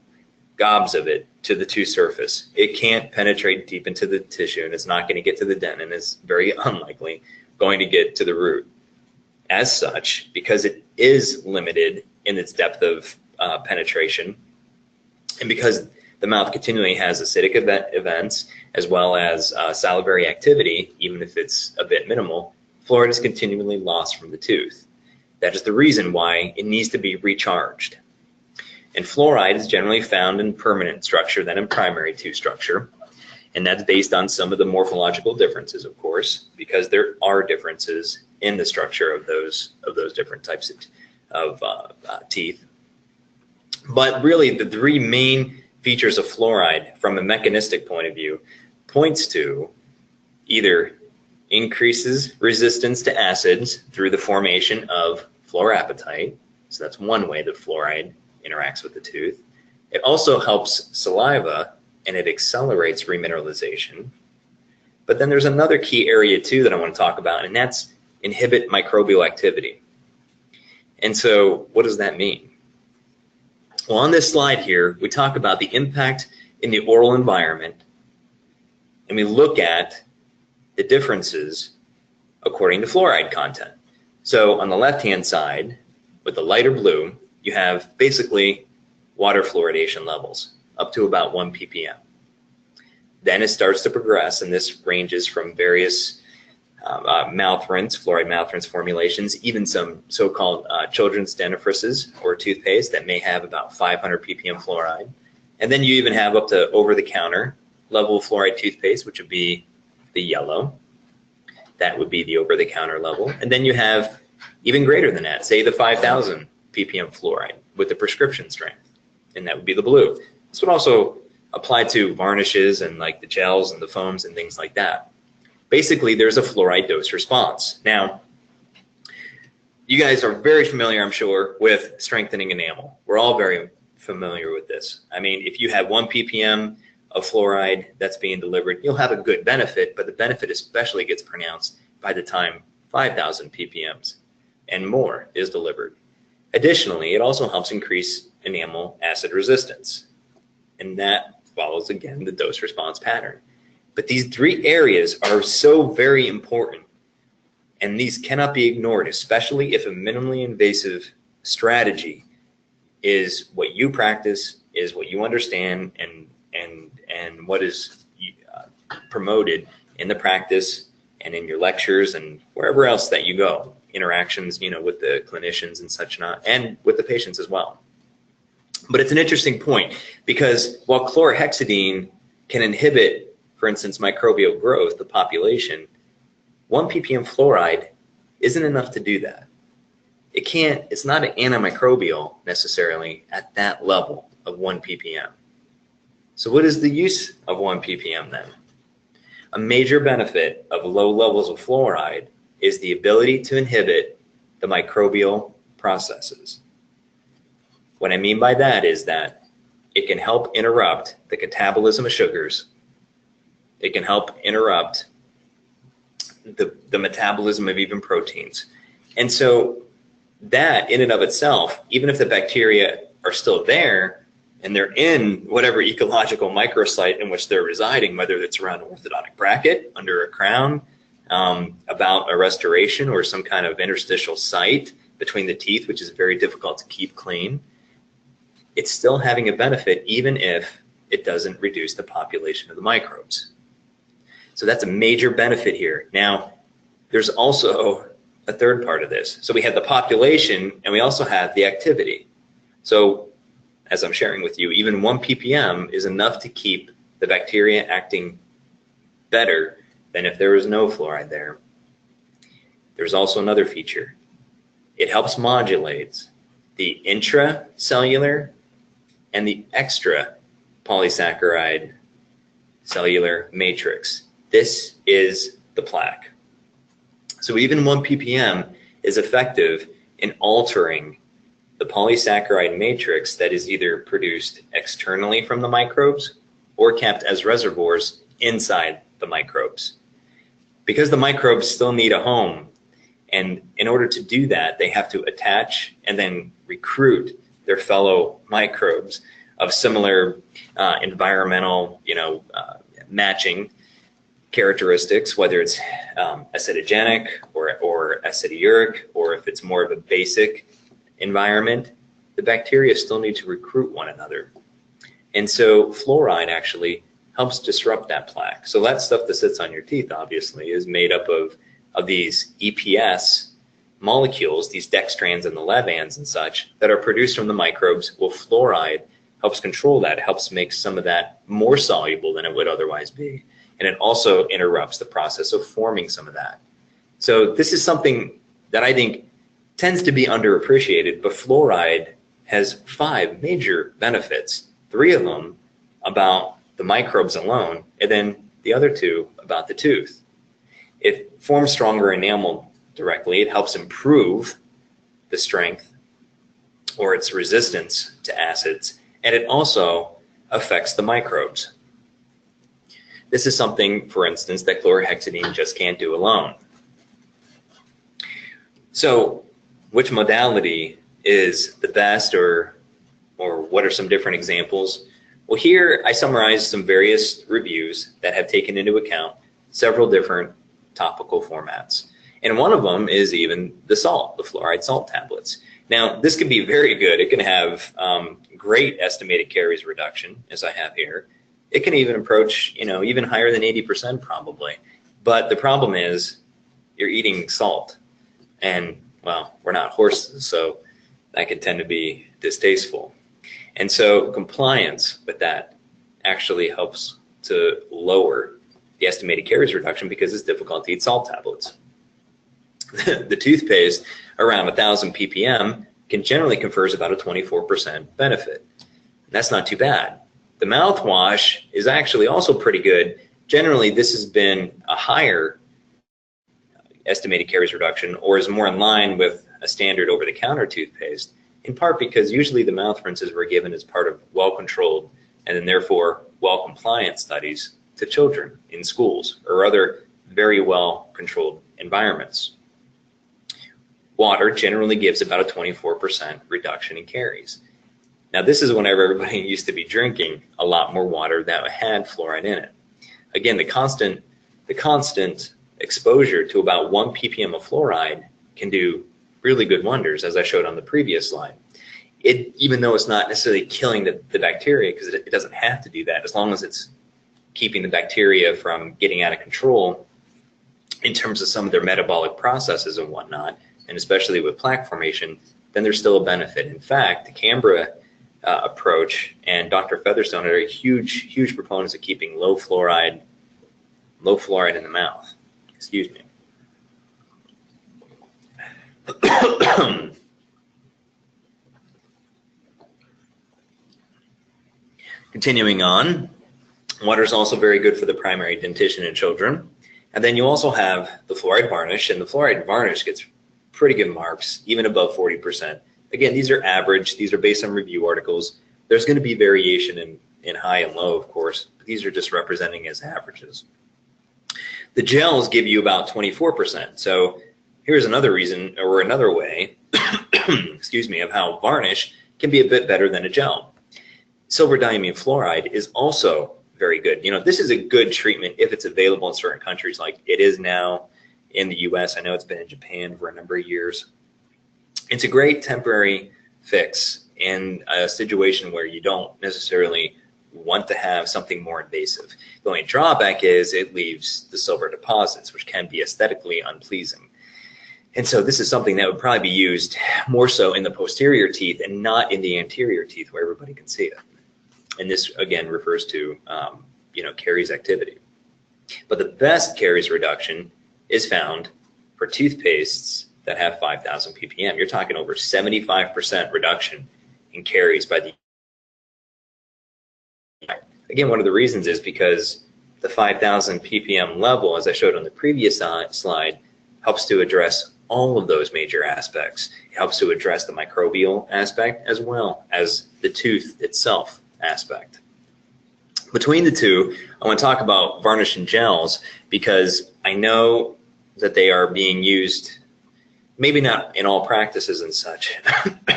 gobs of it, to the tooth surface. It can't penetrate deep into the tissue, and it's not going to get to the dentin, and it's very unlikely going to get to the root. As such, because it is limited in its depth of penetration, and because the mouth continually has acidic events as well as salivary activity, even if it's a bit minimal, fluoride is continually lost from the tooth. That is the reason why it needs to be recharged. And fluoride is generally found in permanent structure than in primary tooth structure. And that's based on some of the morphological differences, of course, because there are differences in the structure of those different types of teeth. But really, the three main features of fluoride from a mechanistic point of view points to either increases resistance to acids through the formation of fluorapatite. So that's one way that fluoride interacts with the tooth. It also helps saliva, and it accelerates remineralization. But then there's another key area too that I want to talk about, and that's inhibit microbial activity. And so what does that mean? Well, on this slide here, we talk about the impact in the oral environment, and we look at the differences according to fluoride content. So on the left-hand side, with the lighter blue, you have basically water fluoridation levels up to about 1 ppm. Then it starts to progress, and this ranges from various mouth rinse, fluoride mouth rinse formulations, even some so-called children's dentifrices or toothpaste that may have about 500 ppm fluoride. And then you even have up to over-the-counter level of fluoride toothpaste, which would be the yellow. That would be the over-the-counter level. And then you have even greater than that, say the 5,000 ppm fluoride with the prescription strength, and that would be the blue. This would also apply to varnishes and like the gels and the foams and things like that. Basically, there's a fluoride dose response. Now, you guys are very familiar, I'm sure, with strengthening enamel. We're all very familiar with this. I mean, if you have 1 ppm of fluoride that's being delivered, you'll have a good benefit, but the benefit especially gets pronounced by the time 5,000 ppms and more is delivered. Additionally, it also helps increase enamel acid resistance, and that follows, again, the dose response pattern. But these three areas are so very important, and these cannot be ignored, especially if a minimally invasive strategy is what you practice, is what you understand, and what is promoted in the practice and in your lectures and wherever else that you go, interactions, with the clinicians and such not, and with the patients as well. But it's an interesting point, because while chlorhexidine can inhibit, for instance, microbial growth, the population, 1 ppm fluoride isn't enough to do that. It's not an antimicrobial necessarily at that level of 1 ppm. So what is the use of 1 ppm then? A major benefit of low levels of fluoride is the ability to inhibit the microbial processes. What I mean by that is that it can help interrupt the catabolism of sugars. It can help interrupt the metabolism of even proteins. And so that in and of itself, even if the bacteria are still there and they're in whatever ecological microsite in which they're residing, whether it's around an orthodontic bracket, under a crown, about a restoration or some kind of interstitial site between the teeth, which is very difficult to keep clean, it's still having a benefit even if it doesn't reduce the population of the microbes. So that's a major benefit here. Now, there's also a third part of this. So we have the population and we also have the activity. So as I'm sharing with you, even 1 ppm is enough to keep the bacteria acting better than if there was no fluoride there. There's also another feature. It helps modulate the intracellular and the extra polysaccharide cellular matrix. This is the plaque. So even 1 ppm is effective in altering the polysaccharide matrix that is either produced externally from the microbes or kept as reservoirs inside the microbes. Because the microbes still need a home, and in order to do that, they have to attach and then recruit their fellow microbes of similar environmental, matching characteristics, whether it's acidogenic or acidiuric, or if it's more of a basic environment, the bacteria still need to recruit one another. And so fluoride actually helps disrupt that plaque. So that stuff that sits on your teeth, obviously, is made up of these EPS molecules, these dextrans and the levans and such, that are produced from the microbes. Well, fluoride helps control that. It helps make some of that more soluble than it would otherwise be. And it also interrupts the process of forming some of that. So this is something that I think tends to be underappreciated, but fluoride has 5 major benefits, 3 of them about the microbes alone, and then the other 2 about the tooth. It forms stronger enamel directly. It helps improve the strength or its resistance to acids, and it also affects the microbes. This is something, for instance, that chlorhexidine just can't do alone. So which modality is the best, or what are some different examples? Well, here I summarized some various reviews that have taken into account several different topical formats. And one of them is even the salt, the fluoride salt tablets. Now, this can be very good. It can have great estimated caries reduction, as I have here. It can even approach, even higher than 80% probably. But the problem is you're eating salt. And, well, we're not horses, so that could tend to be distasteful. And so compliance with that actually helps to lower the estimated caries reduction because it's difficult to eat salt tablets. The toothpaste around 1,000 ppm can generally confers about a 24% benefit. That's not too bad. The mouthwash is actually also pretty good. Generally, this has been a higher estimated caries reduction, or is more in line with a standard over-the-counter toothpaste, in part because usually the mouth rinses were given as part of well-controlled and then therefore well-compliant studies to children in schools or other very well-controlled environments. Water generally gives about a 24% reduction in caries. Now, this is whenever everybody used to be drinking a lot more water that had fluoride in it. Again, the constant exposure to about 1 ppm of fluoride can do really good wonders, as I showed on the previous slide. Even though it's not necessarily killing the bacteria, because it doesn't have to do that, as long as it's keeping the bacteria from getting out of control in terms of some of their metabolic processes and whatnot, and especially with plaque formation, then there's still a benefit. In fact, the Canberra approach and Dr. Featherstone are huge proponents of keeping low fluoride in the mouth. Excuse me. Continuing on, water is also very good for the primary dentition in children. And then you also have the fluoride varnish, and the fluoride varnish gets pretty good marks, even above 40%. Again, these are average. These are based on review articles. There's going to be variation in high and low, of course, but these are just representing as averages. The gels give you about 24%. So here's another reason, or another way, excuse me, of how varnish can be a bit better than a gel. Silver diamine fluoride is also very good. This is a good treatment if it's available in certain countries, like it is now in the US. I know it's been in Japan for a number of years. It's a great temporary fix in a situation where you don't necessarily want to have something more invasive. The only drawback is it leaves the silver deposits, which can be aesthetically unpleasing. And so this is something that would probably be used more so in the posterior teeth and not in the anterior teeth where everybody can see it. And this, again, refers to, caries activity. But the best caries reduction is found for toothpastes that have 5,000 ppm. You're talking over 75% reduction in caries by the. Again, one of the reasons is because the 5,000 ppm level, as I showed on the previous slide, helps to address all of those major aspects. It helps to address the microbial aspect as well as the tooth itself aspect. Between the two, I want to talk about varnish and gels because I know that they are being used, maybe not in all practices and such,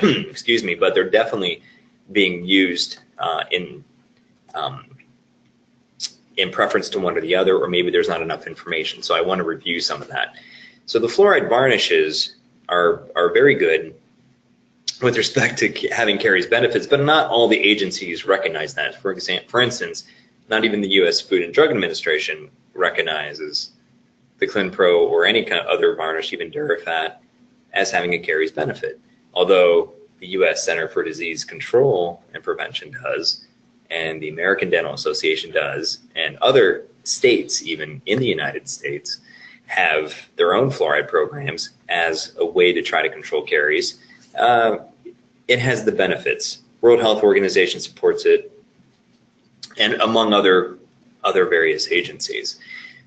excuse me, but they're definitely being used in preference to one or the other, or maybe there's not enough information. So I want to review some of that. So the fluoride varnishes are very good with respect to having caries benefits, but not all the agencies recognize that. For instance, not even the U.S. Food and Drug Administration recognizes the ClinPro or any kind of other varnish, even Durafat, as having a caries benefit. Although the U.S. Center for Disease Control and Prevention does, and the American Dental Association does, and other states, even in the United States, have their own fluoride programs as a way to try to control caries. It has the benefits. World Health Organization supports it, and among other various agencies.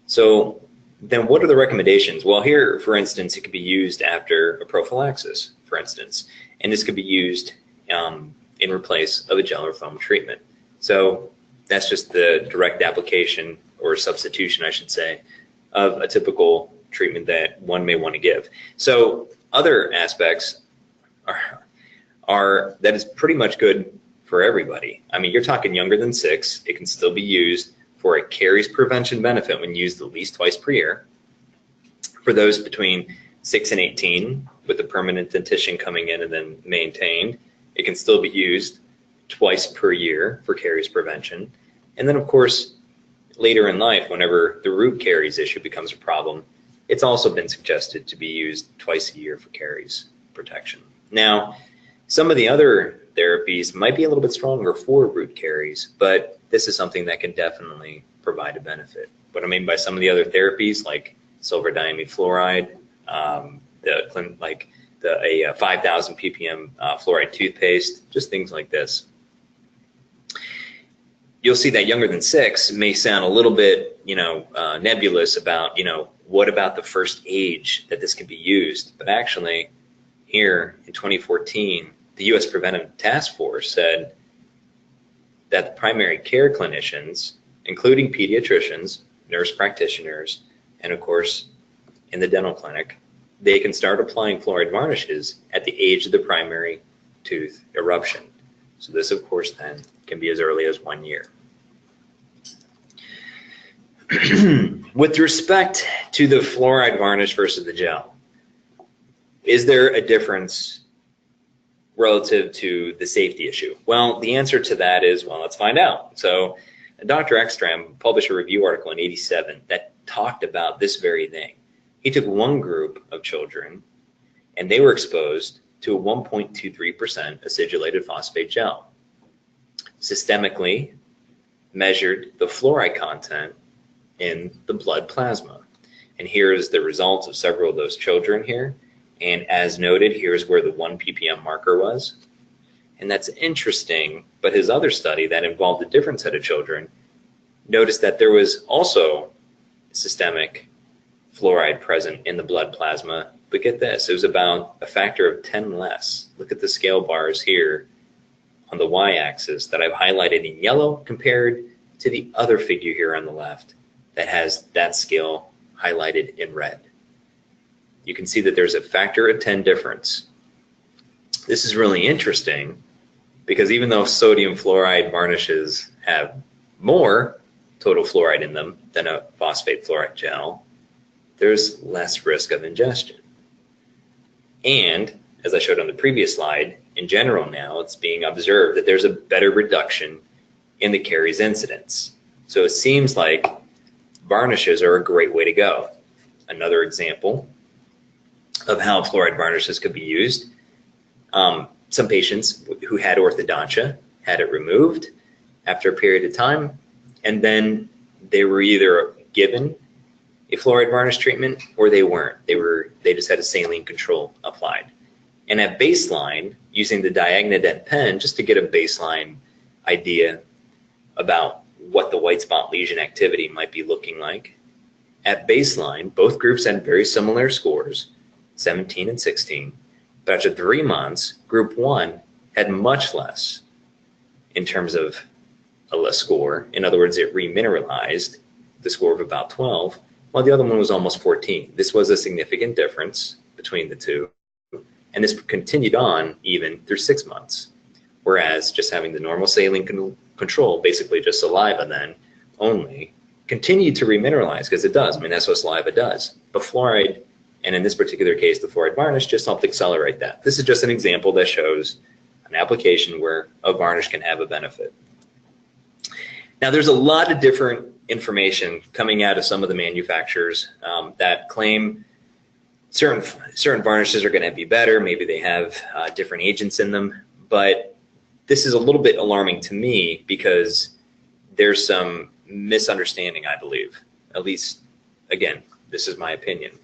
So then what are the recommendations? Well, here, for instance, it could be used after a prophylaxis, for instance, and this could be used in place of a gel or foam treatment. So that's just the direct application or substitution, I should say, of a typical treatment that one may want to give. So other aspects are that is pretty much good for everybody. I mean, you're talking younger than 6. It can still be used for a caries prevention benefit when used at least twice per year. For those between 6 and 18 with the permanent dentition coming in and then maintained, it can still be used twice per year for caries prevention. And then of course, later in life, whenever the root caries issue becomes a problem, it's also been suggested to be used twice a year for caries protection. Now, some of the other therapies might be a little bit stronger for root caries, but this is something that can definitely provide a benefit. What I mean by some of the other therapies, like silver diamine fluoride, a 5,000 ppm fluoride toothpaste, just things like this. You'll see that younger than 6 may sound a little bit, nebulous about, what about the first age that this can be used? But actually, here in 2014, the U.S. Preventive Task Force said that the primary care clinicians, including pediatricians, nurse practitioners, and of course, in the dental clinic, they can start applying fluoride varnishes at the age of the primary tooth eruption. So this, of course, then can be as early as 1 year. With respect to the fluoride varnish versus the gel, is there a difference relative to the safety issue? Well, the answer to that is, well, let's find out. So Dr. Ekstrom published a review article in '87 that talked about this very thing. He took one group of children and they were exposed to a 1.23% acidulated phosphate gel, systemically measured the fluoride content in the blood plasma. And here is the results of several of those children here. And as noted, here's where the 1 ppm marker was. And that's interesting, but his other study that involved a different set of children noticed that there was also systemic fluoride present in the blood plasma. But get this, it was about a factor of 10 less. Look at the scale bars here on the y-axis that I've highlighted in yellow compared to the other figure here on the left that has that scale highlighted in red. You can see that there's a factor of 10 difference. This is really interesting because even though sodium fluoride varnishes have more total fluoride in them than a phosphate fluoride gel, there's less risk of ingestion. And as I showed on the previous slide, in general now it's being observed that there's a better reduction in the caries incidence. So it seems like varnishes are a great way to go. Another example of how fluoride varnishes could be used. Some patients who had orthodontia had it removed after a period of time, and then they were either given a fluoride varnish treatment or they weren't. They just had a saline control applied. And at baseline, using the Diagnodent pen, just to get a baseline idea about what the white spot lesion activity might be looking like, at baseline, both groups had very similar scores. 17 and 16. But after 3 months, group 1 had much less in terms of a score. In other words, it remineralized the score of about 12, while the other one was almost 14. This was a significant difference between the two, and this continued on even through 6 months. Whereas just having the normal saline control, basically just saliva then only, continued to remineralize, because it does. I mean, that's what saliva does. But fluoride, and in this particular case, the fluoride varnish, just helped accelerate that. This is just an example that shows an application where a varnish can have a benefit. Now, there's a lot of different information coming out of some of the manufacturers that claim certain varnishes are going to be better. Maybe they have different agents in them, but this is a little bit alarming to me because there's some misunderstanding, I believe. At least, again, this is my opinion.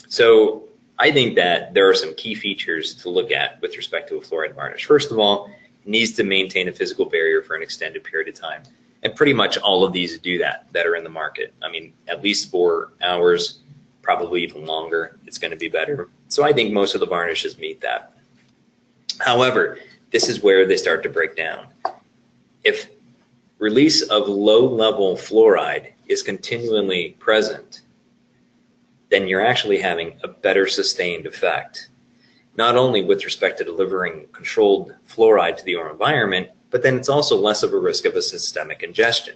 So I think that there are some key features to look at with respect to a fluoride varnish. First of all, it needs to maintain a physical barrier for an extended period of time. And pretty much all of these do that are in the market. I mean, at least 4 hours, probably even longer, it's going to be better. So I think most of the varnishes meet that. However, this is where they start to break down. If release of low-level fluoride is continually present, then you're actually having a better sustained effect, not only with respect to delivering controlled fluoride to the oral environment, but then it's also less of a risk of a systemic ingestion.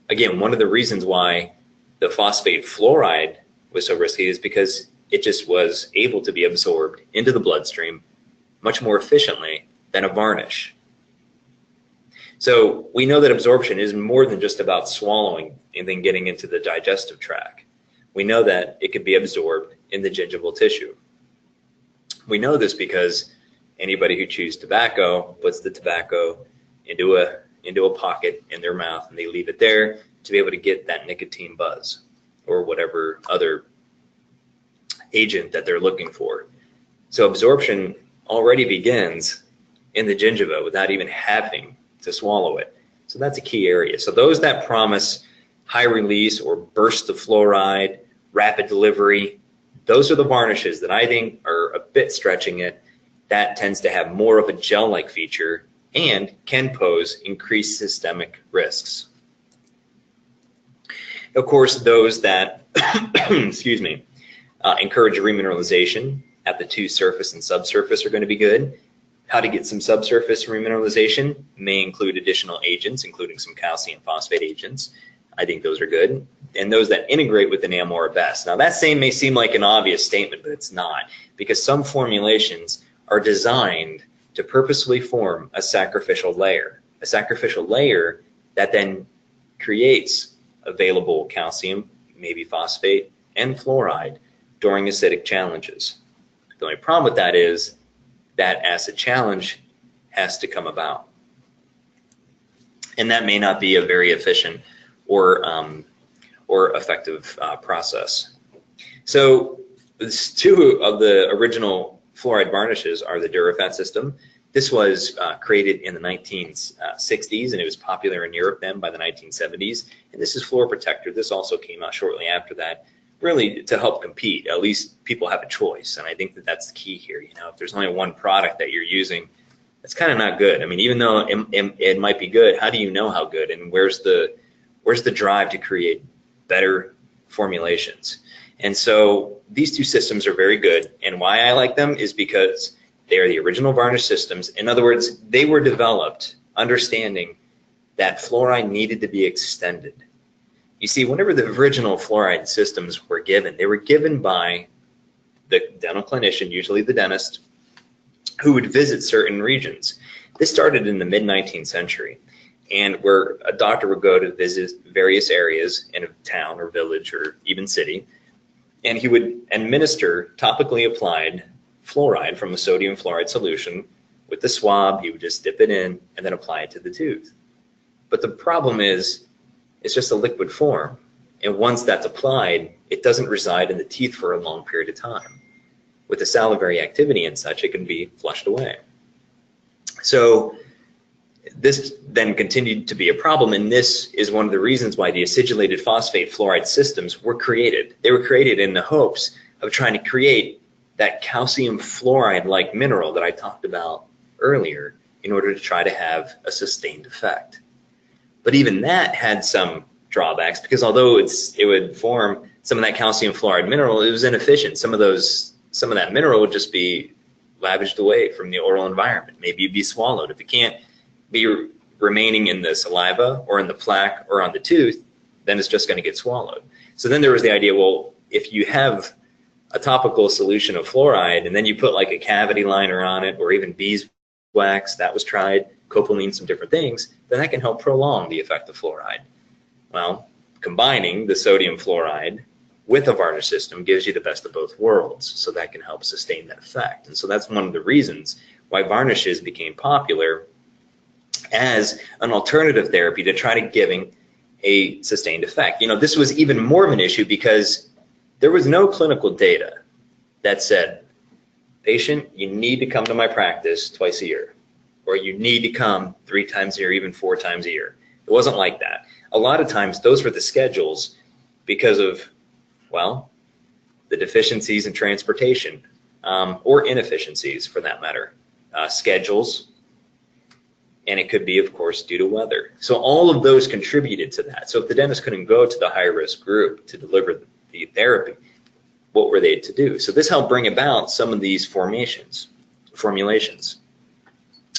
Again, one of the reasons why the phosphate fluoride was so risky is because it just was able to be absorbed into the bloodstream much more efficiently than a varnish. So we know that absorption is more than just about swallowing and then getting into the digestive tract. We know that it could be absorbed in the gingival tissue. We know this because anybody who chews tobacco puts the tobacco into a pocket in their mouth, and they leave it there to be able to get that nicotine buzz or whatever other agent that they're looking for. So absorption already begins in the gingiva without even having to swallow it. So that's a key area. So those that promise high release or burst of fluoride, rapid delivery, those are the varnishes that I think are a bit stretching it. That tends to have more of a gel-like feature and can pose increased systemic risks. Of course, those that excuse me, encourage remineralization at the 2 surface and subsurface are going to be good. How to get some subsurface remineralization may include additional agents, including some calcium phosphate agents. I think those are good. And those that integrate with enamel are best. Now that may seem like an obvious statement, but it's not, because some formulations are designed to purposely form a sacrificial layer that then creates available calcium, maybe phosphate, and fluoride during acidic challenges. The only problem with that is that acid challenge has to come about. And that may not be a very efficient or effective process. So 2 of the original fluoride varnishes are the Durafat system. This was created in the 1960s, and it was popular in Europe then by the 1970s. And this is Fluor Protector. This also came out shortly after that, really to help compete. At least people have a choice, and I think that that's the key here. You know, if there's only one product that you're using, that's kind of not good. I mean, even though it might be good, how do you know how good? And where's the drive to create better formulations? And so these 2 systems are very good, and why I like them is because they are the original varnish systems. In other words, they were developed understanding that fluoride needed to be extended. You see, whenever the original fluoride systems were given, they were given by the dental clinician, usually the dentist, who would visit certain regions. This started in the mid-19th century, and where a doctor would go to visit various areas in a town or village or even city, and he would administer topically applied fluoride from a sodium fluoride solution with the swab. He would just dip it in and then apply it to the tooth. But the problem is, it's just a liquid form, and once that's applied, it doesn't reside in the teeth for a long period of time. With the salivary activity and such, it can be flushed away. So this then continued to be a problem, and this is one of the reasons why the acidulated phosphate fluoride systems were created. They were created in the hopes of trying to create that calcium fluoride-like mineral that I talked about earlier in order to try to have a sustained effect. But even that had some drawbacks, because although it would form some of that calcium fluoride mineral, it was inefficient. Some of that mineral would just be lavished away from the oral environment. Maybe it'd be swallowed. If it can't be remaining in the saliva or in the plaque or on the tooth, then it's just going to get swallowed. So then there was the idea, well, if you have a topical solution of fluoride and then you put like a cavity liner on it, or even beeswax, that was tried, copoline, some different things, then that can help prolong the effect of fluoride. Well, combining the sodium fluoride with a varnish system gives you the best of both worlds, so that can help sustain that effect. And so that's one of the reasons why varnishes became popular as an alternative therapy to try to giving a sustained effect. You know, this was even more of an issue because there was no clinical data that said, patient, you need to come to my practice twice a year, or you need to come 3 times a year, even 4 times a year. It wasn't like that. A lot of times those were the schedules because of, well, the deficiencies in transportation, or inefficiencies for that matter, schedules, and it could be, of course, due to weather. So all of those contributed to that. So if the dentist couldn't go to the high-risk group to deliver the therapy, what were they to do? So this helped bring about some of these formulations.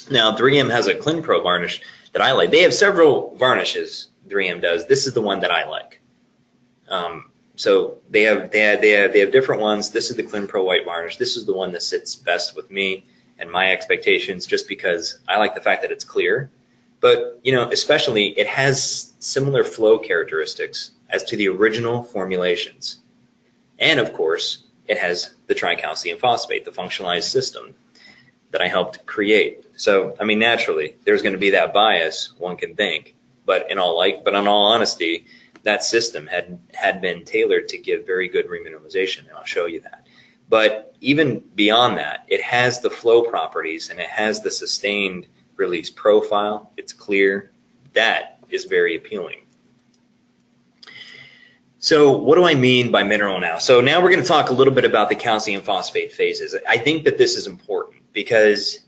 Now, 3M has a ClinPro varnish that I like. They have several varnishes, 3M does. This is the one that I like. So they have different ones. This is the ClinPro white varnish. This is the one that sits best with me and my expectations, just because I like the fact that it's clear. But, you know, especially it has similar flow characteristics as to the original formulations. And of course, it has the tricalcium phosphate, the functionalized system that I helped create. So, I mean, naturally, there's going to be that bias, one can think, but in all honesty, that system had been tailored to give very good remineralization, and I'll show you that. But even beyond that, it has the flow properties and it has the sustained release profile. It's clear. That is very appealing. So what do I mean by mineral now? So now we're going to talk a little bit about the calcium phosphate phases. I think that this is important because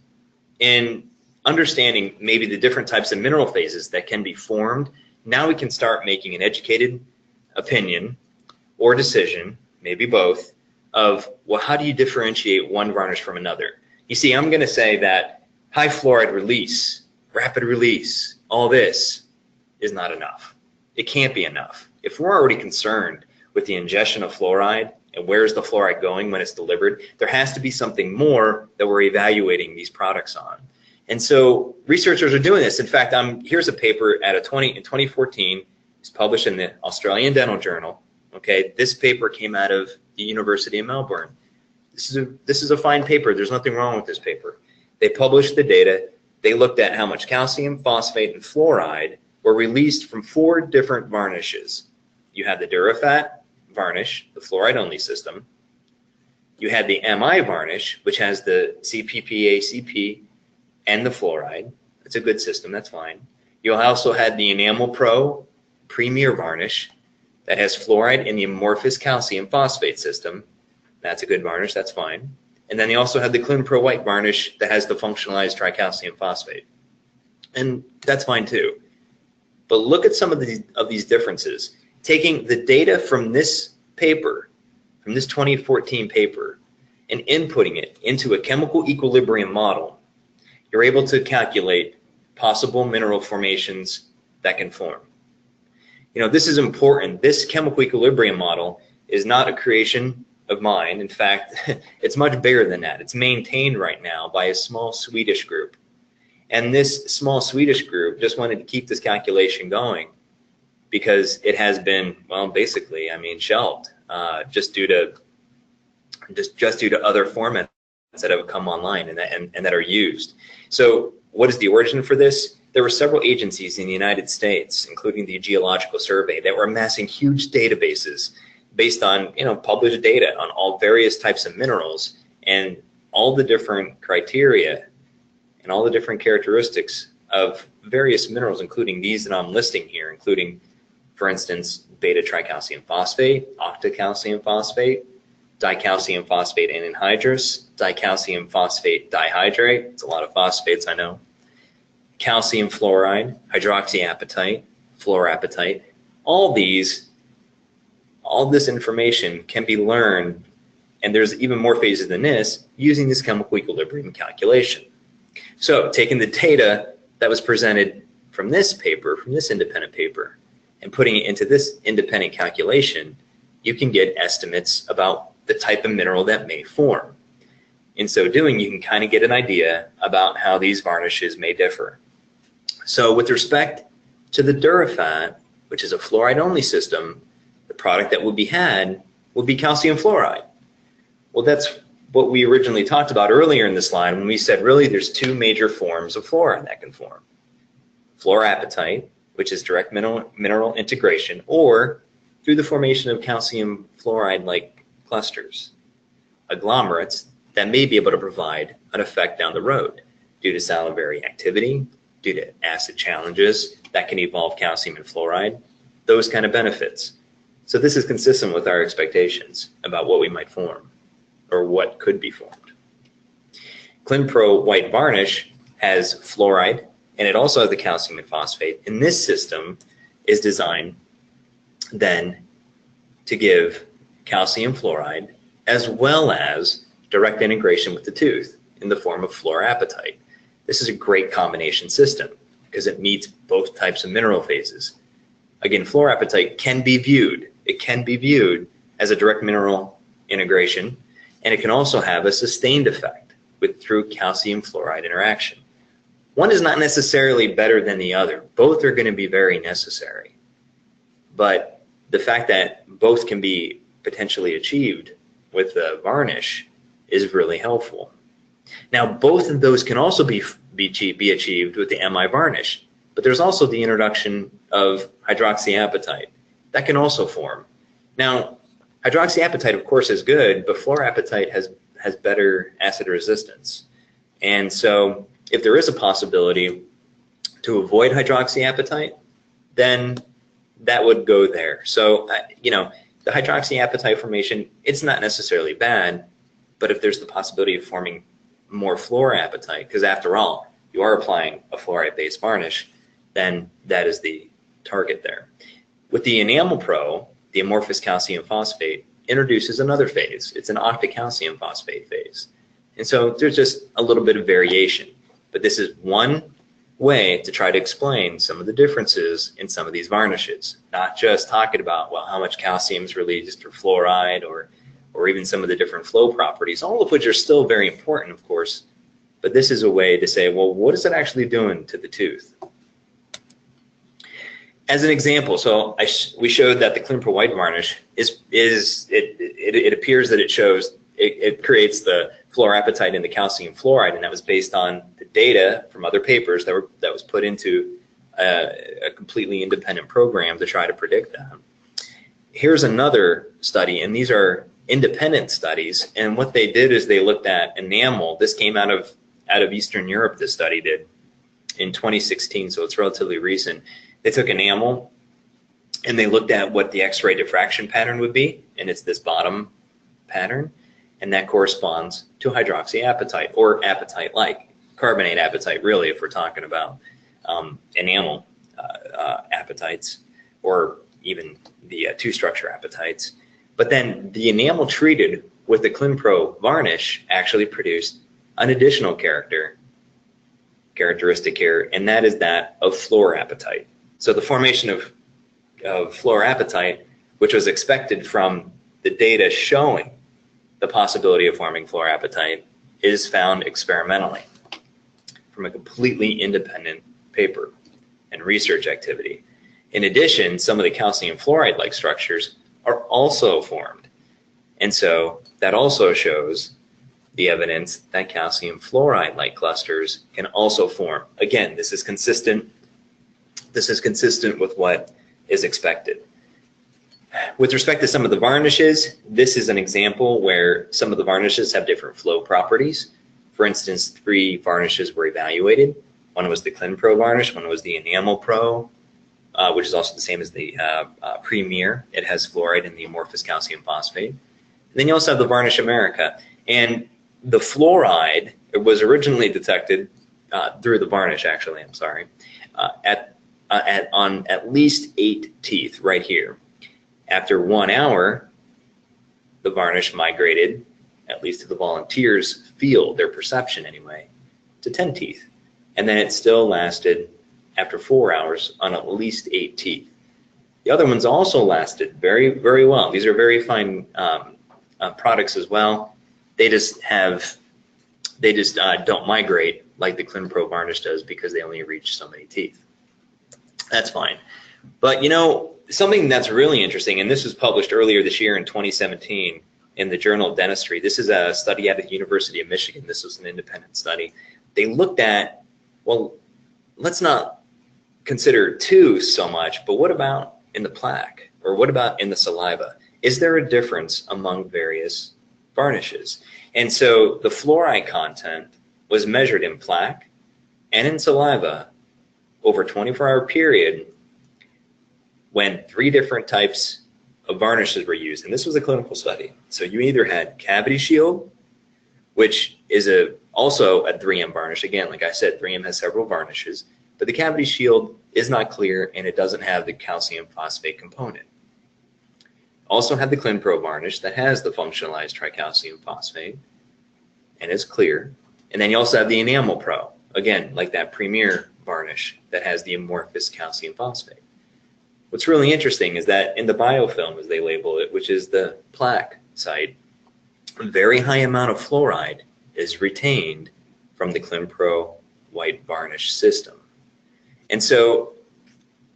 in understanding maybe the different types of mineral phases that can be formed, now we can start making an educated opinion or decision, maybe both, of, well, how do you differentiate one varnish from another? You see, I'm going to say that high fluoride release, rapid release, all this is not enough. It can't be enough. If we're already concerned with the ingestion of fluoride and where's the fluoride going when it's delivered, there has to be something more that we're evaluating these products on. And so researchers are doing this. In fact, here's a paper in 2014. It's published in the Australian Dental Journal. Okay, this paper came out of the University of Melbourne. This is a fine paper. There's nothing wrong with this paper. They published the data. They looked at how much calcium, phosphate, and fluoride were released from 4 different varnishes. You had the Durafat varnish, the fluoride-only system. You had the MI varnish, which has the CPPA-CP and the fluoride. That's a good system. That's fine. You also had the Enamel Pro Premier varnish that has fluoride in the amorphous calcium phosphate system. That's a good varnish. That's fine. And then they also had the ClinPro white varnish that has the functionalized tricalcium phosphate. And that's fine too. But look at some of these differences. Taking the data from this paper, from this 2014 paper, and inputting it into a chemical equilibrium model, you're able to calculate possible mineral formations that can form. You know, this is important. This chemical equilibrium model is not a creation of mine. In fact, it's much bigger than that. It's maintained right now by a small Swedish group. And this small Swedish group just wanted to keep this calculation going because it has been, well, basically, I mean, shelved just due to other formats that have come online and that are used. So what is the origin for this? There were several agencies in the United States, including the Geological Survey, that were amassing huge databases based on, you know, published data on all various types of minerals and all the different criteria and all the different characteristics of various minerals, including these that I'm listing here, including, for instance, beta tricalcium phosphate, octocalcium phosphate, dicalcium phosphate anhydrous, dicalcium phosphate dihydrate, it's a lot of phosphates, I know, calcium fluoride, hydroxyapatite, fluorapatite. All this information can be learned, and there's even more phases than this, using this chemical equilibrium calculation. So taking the data that was presented from this paper, from this independent paper, and putting it into this independent calculation, you can get estimates about the type of mineral that may form. In so doing, you can kind of get an idea about how these varnishes may differ. So with respect to the Durafat, which is a fluoride-only system, the product that would be had would be calcium fluoride. Well, that's what we originally talked about earlier in the slide when we said really there's two major forms of fluoride that can form. Fluorapatite, which is direct mineral integration, or through the formation of calcium fluoride-like clusters, agglomerates that may be able to provide an effect down the road due to salivary activity, due to acid challenges that can evolve calcium and fluoride, those kind of benefits. So this is consistent with our expectations about what we might form or what could be formed. ClinPro white varnish has fluoride, and it also has the calcium and phosphate. And this system is designed then to give calcium fluoride as well as direct integration with the tooth in the form of fluorapatite. This is a great combination system because it meets both types of mineral phases. Again, fluorapatite can be viewed. It can be viewed as a direct mineral integration, and it can also have a sustained effect through calcium fluoride interaction. One is not necessarily better than the other. Both are going to be very necessary. But the fact that both can be potentially achieved with the varnish is really helpful. Now, both of those can also be achieved with the MI varnish, but there's also the introduction of hydroxyapatite. That can also form. Now, hydroxyapatite, of course, is good, but fluorapatite has better acid resistance. And so if there is a possibility to avoid hydroxyapatite, then that would go there. So, the hydroxyapatite formation, it's not necessarily bad, but if there's the possibility of forming more fluorapatite, because after all, you are applying a fluoride-based varnish, then that is the target there. With the Enamel Pro, the amorphous calcium phosphate introduces another phase. It's an octocalcium phosphate phase. And so there's just a little bit of variation. But this is one way to try to explain some of the differences in some of these varnishes, not just talking about, well, how much calcium is released or fluoride or even some of the different flow properties, all of which are still very important, of course. But this is a way to say, well, what is it actually doing to the tooth? As an example, so we showed that the ClinPro white varnish it appears that it creates the fluorapatite and the calcium fluoride, and that was based on the data from other papers that was put into a completely independent program to try to predict that. Here's another study, and these are independent studies, and what they did is they looked at enamel. This came out of Eastern Europe, this study did in 2016, so it's relatively recent. They took enamel and they looked at what the X-ray diffraction pattern would be, and it's this bottom pattern, and that corresponds to hydroxyapatite or apatite-like, carbonate apatite really if we're talking about enamel apatites or even the two-structure apatites. But then the enamel treated with the ClinPro varnish actually produced an additional characteristic here, and that is that of fluorapatite. So the formation of fluorapatite, which was expected from the data showing the possibility of forming fluorapatite, is found experimentally from a completely independent paper and research activity. In addition, some of the calcium fluoride-like structures are also formed. And so that also shows the evidence that calcium fluoride-like clusters can also form. Again, this is consistent with what is expected. With respect to some of the varnishes, this is an example where some of the varnishes have different flow properties. For instance, 3 varnishes were evaluated. One was the ClinPro varnish, one was the Enamel Pro, which is also the same as the Premier. It has fluoride and the amorphous calcium phosphate. then you also have the Varnish America. And the fluoride was originally detected through the varnish, actually, I'm sorry, on at least 8 teeth right here. After 1 hour, the varnish migrated, at least to the volunteers' field, their perception anyway, to 10 teeth. And then it still lasted after 4 hours on at least 8 teeth. The other ones also lasted very, very well. These are very fine products as well. They just don't migrate like the ClinPro varnish does because they only reach so many teeth. That's fine. But you know, something that's really interesting, and this was published earlier this year in 2017 in the Journal of Dentistry. This is a study out of the University of Michigan. This was an independent study. They looked at, well, let's not consider tooth so much, but what about in the plaque? Or what about in the saliva? Is there a difference among various varnishes? And so the fluoride content was measured in plaque and in saliva over a 24-hour period when 3 different types of varnishes were used. And this was a clinical study. So you either had cavity shield, which is also a 3M varnish. Again, like I said, 3M has several varnishes, but the cavity shield is not clear and it doesn't have the calcium phosphate component. Also had the ClinPro varnish that has the functionalized tricalcium phosphate and is clear. And then you also have the Enamel Pro, again, like that Premier varnish that has the amorphous calcium phosphate. What's really interesting is that in the biofilm, as they label it, which is the plaque site, a very high amount of fluoride is retained from the ClinPro white varnish system. And so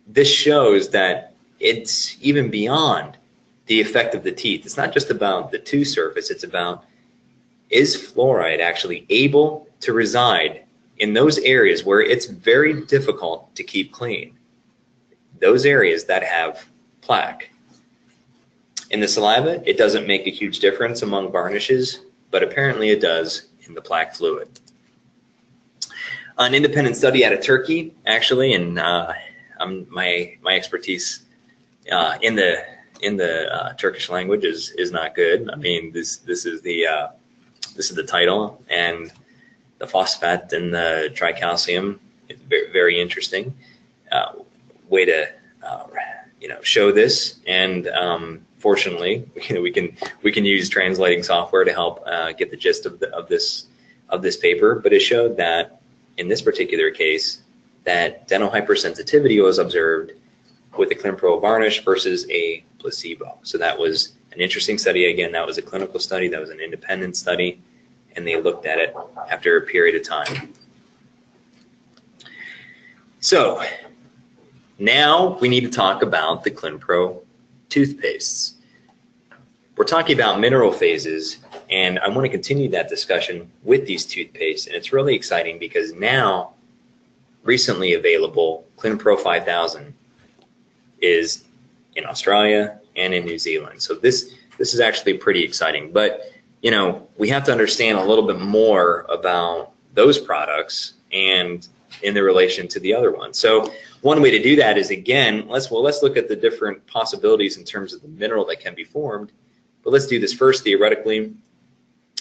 this shows that it's even beyond the effect of the teeth. It's not just about the tooth surface, it's about, is fluoride actually able to reside in those areas where it's very difficult to keep clean? Those areas that have plaque. In the saliva, it doesn't make a huge difference among varnishes, but apparently it does in the plaque fluid. An independent study out of Turkey, actually, and my expertise in the Turkish language is not good. I mean, this is the title, and the phosphate and the tricalcium is very, very interesting way to show this. And fortunately, we can use translating software to help get the gist of this paper. But it showed that in this particular case, that dental hypersensitivity was observed with a ClinPro varnish versus a placebo. So that was an interesting study. Again, that was a clinical study. That was an independent study, and they looked at it after a period of time. So now we need to talk about the ClinPro toothpastes. We're talking about mineral phases, and I want to continue that discussion with these toothpastes. And it's really exciting because now, recently available ClinPro 5000 is in Australia and in New Zealand. So this is actually pretty exciting. But we have to understand a little bit more about those products and in the relation to the other ones. So one way to do that is, again, let's look at the different possibilities in terms of the mineral that can be formed. But let's do this first theoretically.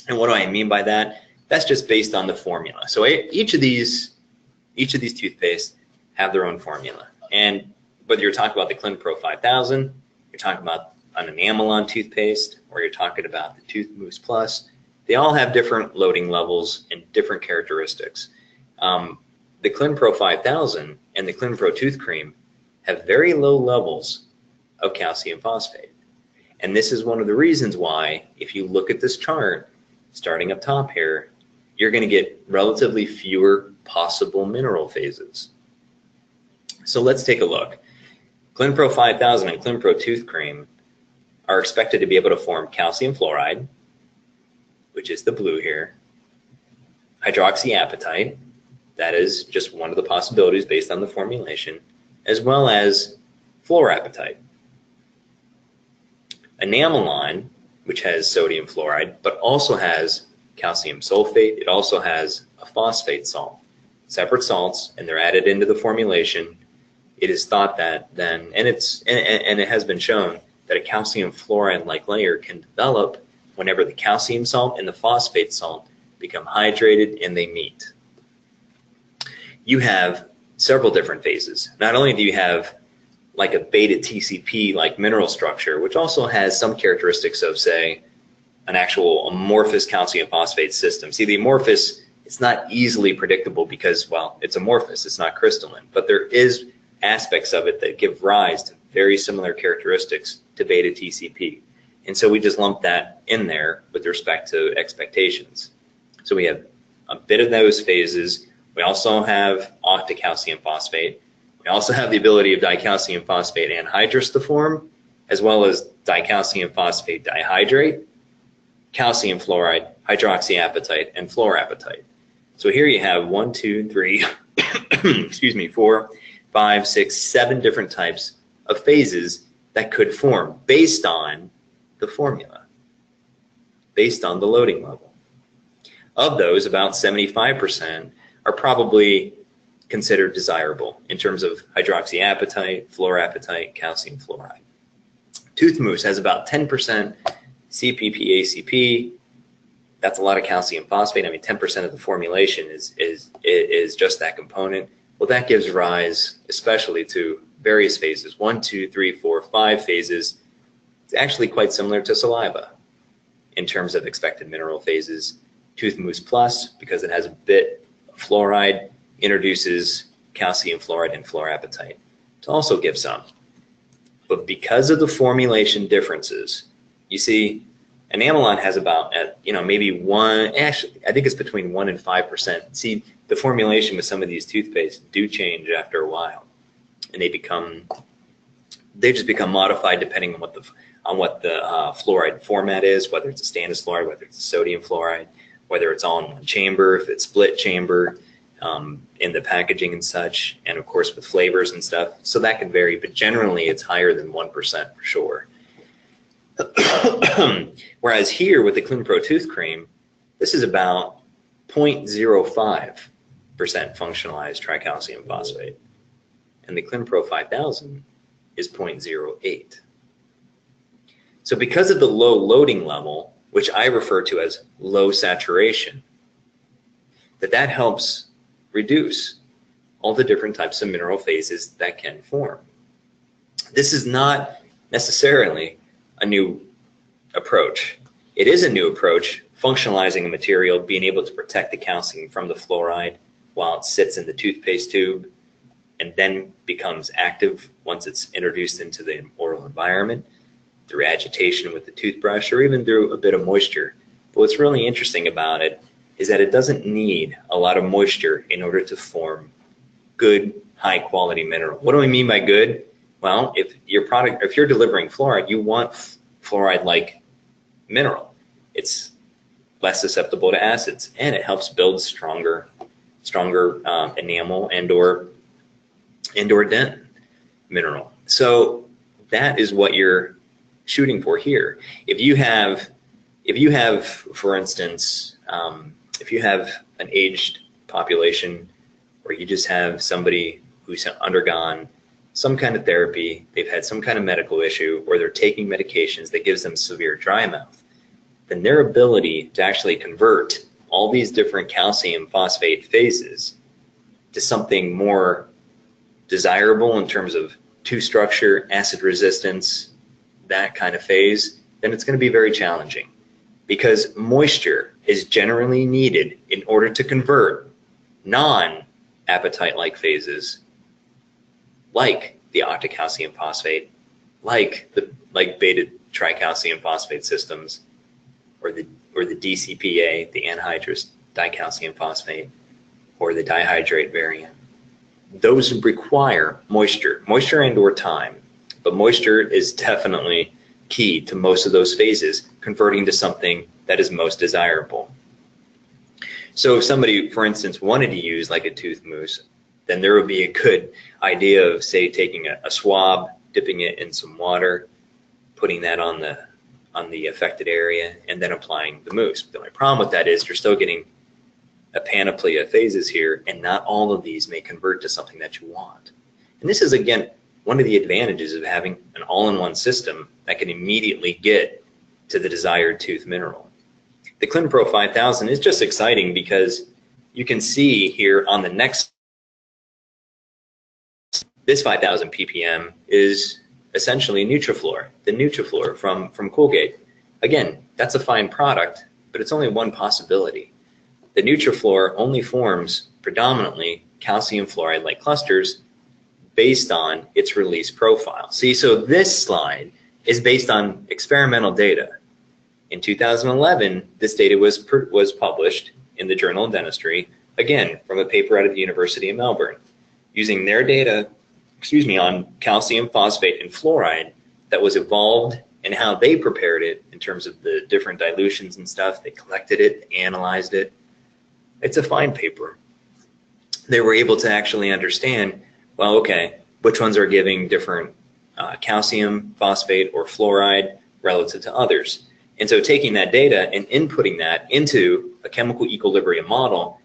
And what do I mean by that? That's just based on the formula. So each of these toothpastes have their own formula. And whether you're talking about the ClinPro 5000, you're talking about an enamel-on toothpaste, or you're talking about the Tooth Mousse Plus, they all have different loading levels and different characteristics. The ClinPro 5000 and the ClinPro Tooth Cream have very low levels of calcium phosphate. And this is one of the reasons why, if you look at this chart, starting up top here, you're going to get relatively fewer possible mineral phases. So let's take a look. ClinPro 5000 and ClinPro Tooth Cream are expected to be able to form calcium fluoride, which is the blue here, hydroxyapatite, that is just one of the possibilities based on the formulation, as well as fluorapatite. Enamel-on, which has sodium fluoride, but also has calcium sulfate. It also has a phosphate salt. Separate salts, and they're added into the formulation. It is thought that then, and it has been shown that a calcium fluoride-like layer can develop whenever the calcium salt and the phosphate salt become hydrated and they meet. You have several different phases. Not only do you have like a beta TCP like mineral structure, which also has some characteristics of, say, an actual amorphous calcium phosphate system. See, the amorphous, it's not easily predictable because, well, it's amorphous, it's not crystalline, but there is aspects of it that give rise to very similar characteristics to beta TCP. And so we just lump that in there with respect to expectations. So we have a bit of those phases. We also have octocalcium phosphate. We also have the ability of dicalcium phosphate anhydrous to form, as well as dicalcium phosphate dihydrate, calcium fluoride, hydroxyapatite, and fluorapatite. So here you have 1, 2, 3, excuse me, 4, 5, 6, 7 different types of phases that could form based on the formula, based on the loading level. Of those, about 75% are probably considered desirable in terms of hydroxyapatite, fluorapatite, calcium fluoride. Tooth mousse has about 10% CPP, ACP. That's a lot of calcium phosphate. I mean, 10% of the formulation is just that component. Well, that gives rise especially to various phases, 1, 2, 3, 4, 5 phases. It's actually quite similar to saliva in terms of expected mineral phases. Tooth mousse plus, because it has a bit of fluoride, introduces calcium fluoride and fluorapatite to also give some. But because of the formulation differences, you see, enamel-like has about, maybe one, actually, I think it's between 1 and 5%. See, the formulation with some of these toothpastes do change after a while, and they just become modified depending on what the fluoride format is, whether it's a stannous fluoride, whether it's a sodium fluoride, whether it's all in one chamber, if it's split chamber, in the packaging and such, and of course with flavors and stuff. So that can vary, but generally it's higher than 1% for sure. Whereas here with the ClinPro tooth cream, this is about 0.05% functionalized tricalcium phosphate, and the ClinPro 5000 is 0.08. So because of the low loading level, which I refer to as low saturation, that helps reduce all the different types of mineral phases that can form. This is not necessarily a new approach. It is a new approach, functionalizing a material, being able to protect the calcium from the fluoride while it sits in the toothpaste tube and then becomes active once it's introduced into the oral environment through agitation with the toothbrush or even through a bit of moisture. But what's really interesting about it is that it doesn't need a lot of moisture in order to form good, high quality mineral. What do I mean by good? Well, if you're delivering fluoride, you want fluoride-like mineral. It's less susceptible to acids, and it helps build stronger enamel and/or dent mineral. So that is what you're shooting for here. If you have, for instance, if you have an aged population, or you just have somebody who's undergone some kind of therapy, they've had some kind of medical issue, or they're taking medications that gives them severe dry mouth, then their ability to actually convert all these different calcium phosphate phases to something more desirable in terms of tooth structure, acid resistance, that kind of phase, then it's going to be very challenging, because moisture is generally needed in order to convert non-apatite-like phases like the octocalcium phosphate, like beta tricalcium phosphate systems, or the DCPA, the anhydrous dicalcium phosphate, or the dihydrate variant. Those require moisture and/or time, but moisture is definitely key to most of those phases, converting to something that is most desirable. So if somebody, for instance, wanted to use like a tooth mousse, then there would be a good idea of, say, taking a swab, dipping it in some water, putting that on the affected area, and then applying the mousse. The only problem with that is you're still getting a panoply of phases here, and not all of these may convert to something that you want. And this is, again, one of the advantages of having an all-in-one system that can immediately get to the desired tooth mineral. The ClinPro 5000 is just exciting because you can see here on the next, this 5000 ppm is essentially Nutrifluor, the Nutrifluor from Colgate. Again, that's a fine product, but it's only one possibility. The Nutrifluor only forms predominantly calcium fluoride-like clusters based on its release profile. See, so this slide is based on experimental data. In 2011, this data was published in the Journal of Dentistry, again, from a paper out of the University of Melbourne, using their data, on calcium, phosphate, and fluoride that was evolved and how they prepared it in terms of the different dilutions and stuff. They collected it, analyzed it. It's a fine paper. They were able to actually understand, well, okay, which ones are giving different calcium, phosphate, or fluoride relative to others. And so taking that data and inputting that into a chemical equilibrium model,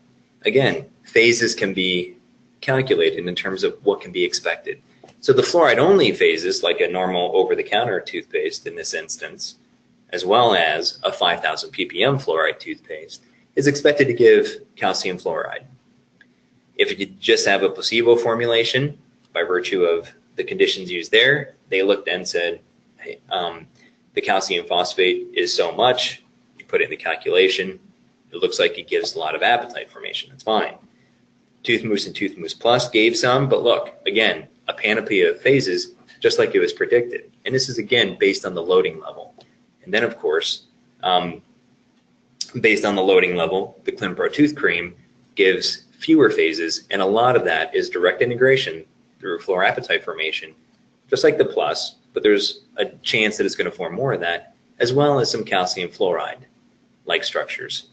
again, phases can be calculated in terms of what can be expected. So the fluoride-only phases, like a normal over-the-counter toothpaste in this instance, as well as a 5000 ppm fluoride toothpaste, is expected to give calcium fluoride. If you just have a placebo formulation, by virtue of the conditions used there, they looked and said, hey, the calcium phosphate is so much, you put it in the calculation, it looks like it gives a lot of appetite formation, that's fine. Tooth Mousse and Tooth Mousse Plus gave some, but look, again, a panoply of phases, just like it was predicted. And this is, again, based on the loading level. And then, of course, based on the loading level, the ClinPro Tooth Cream gives fewer phases, and a lot of that is direct integration through fluoroappetite formation, just like the Plus, but there's a chance that it's going to form more of that, as well as some calcium fluoride-like structures.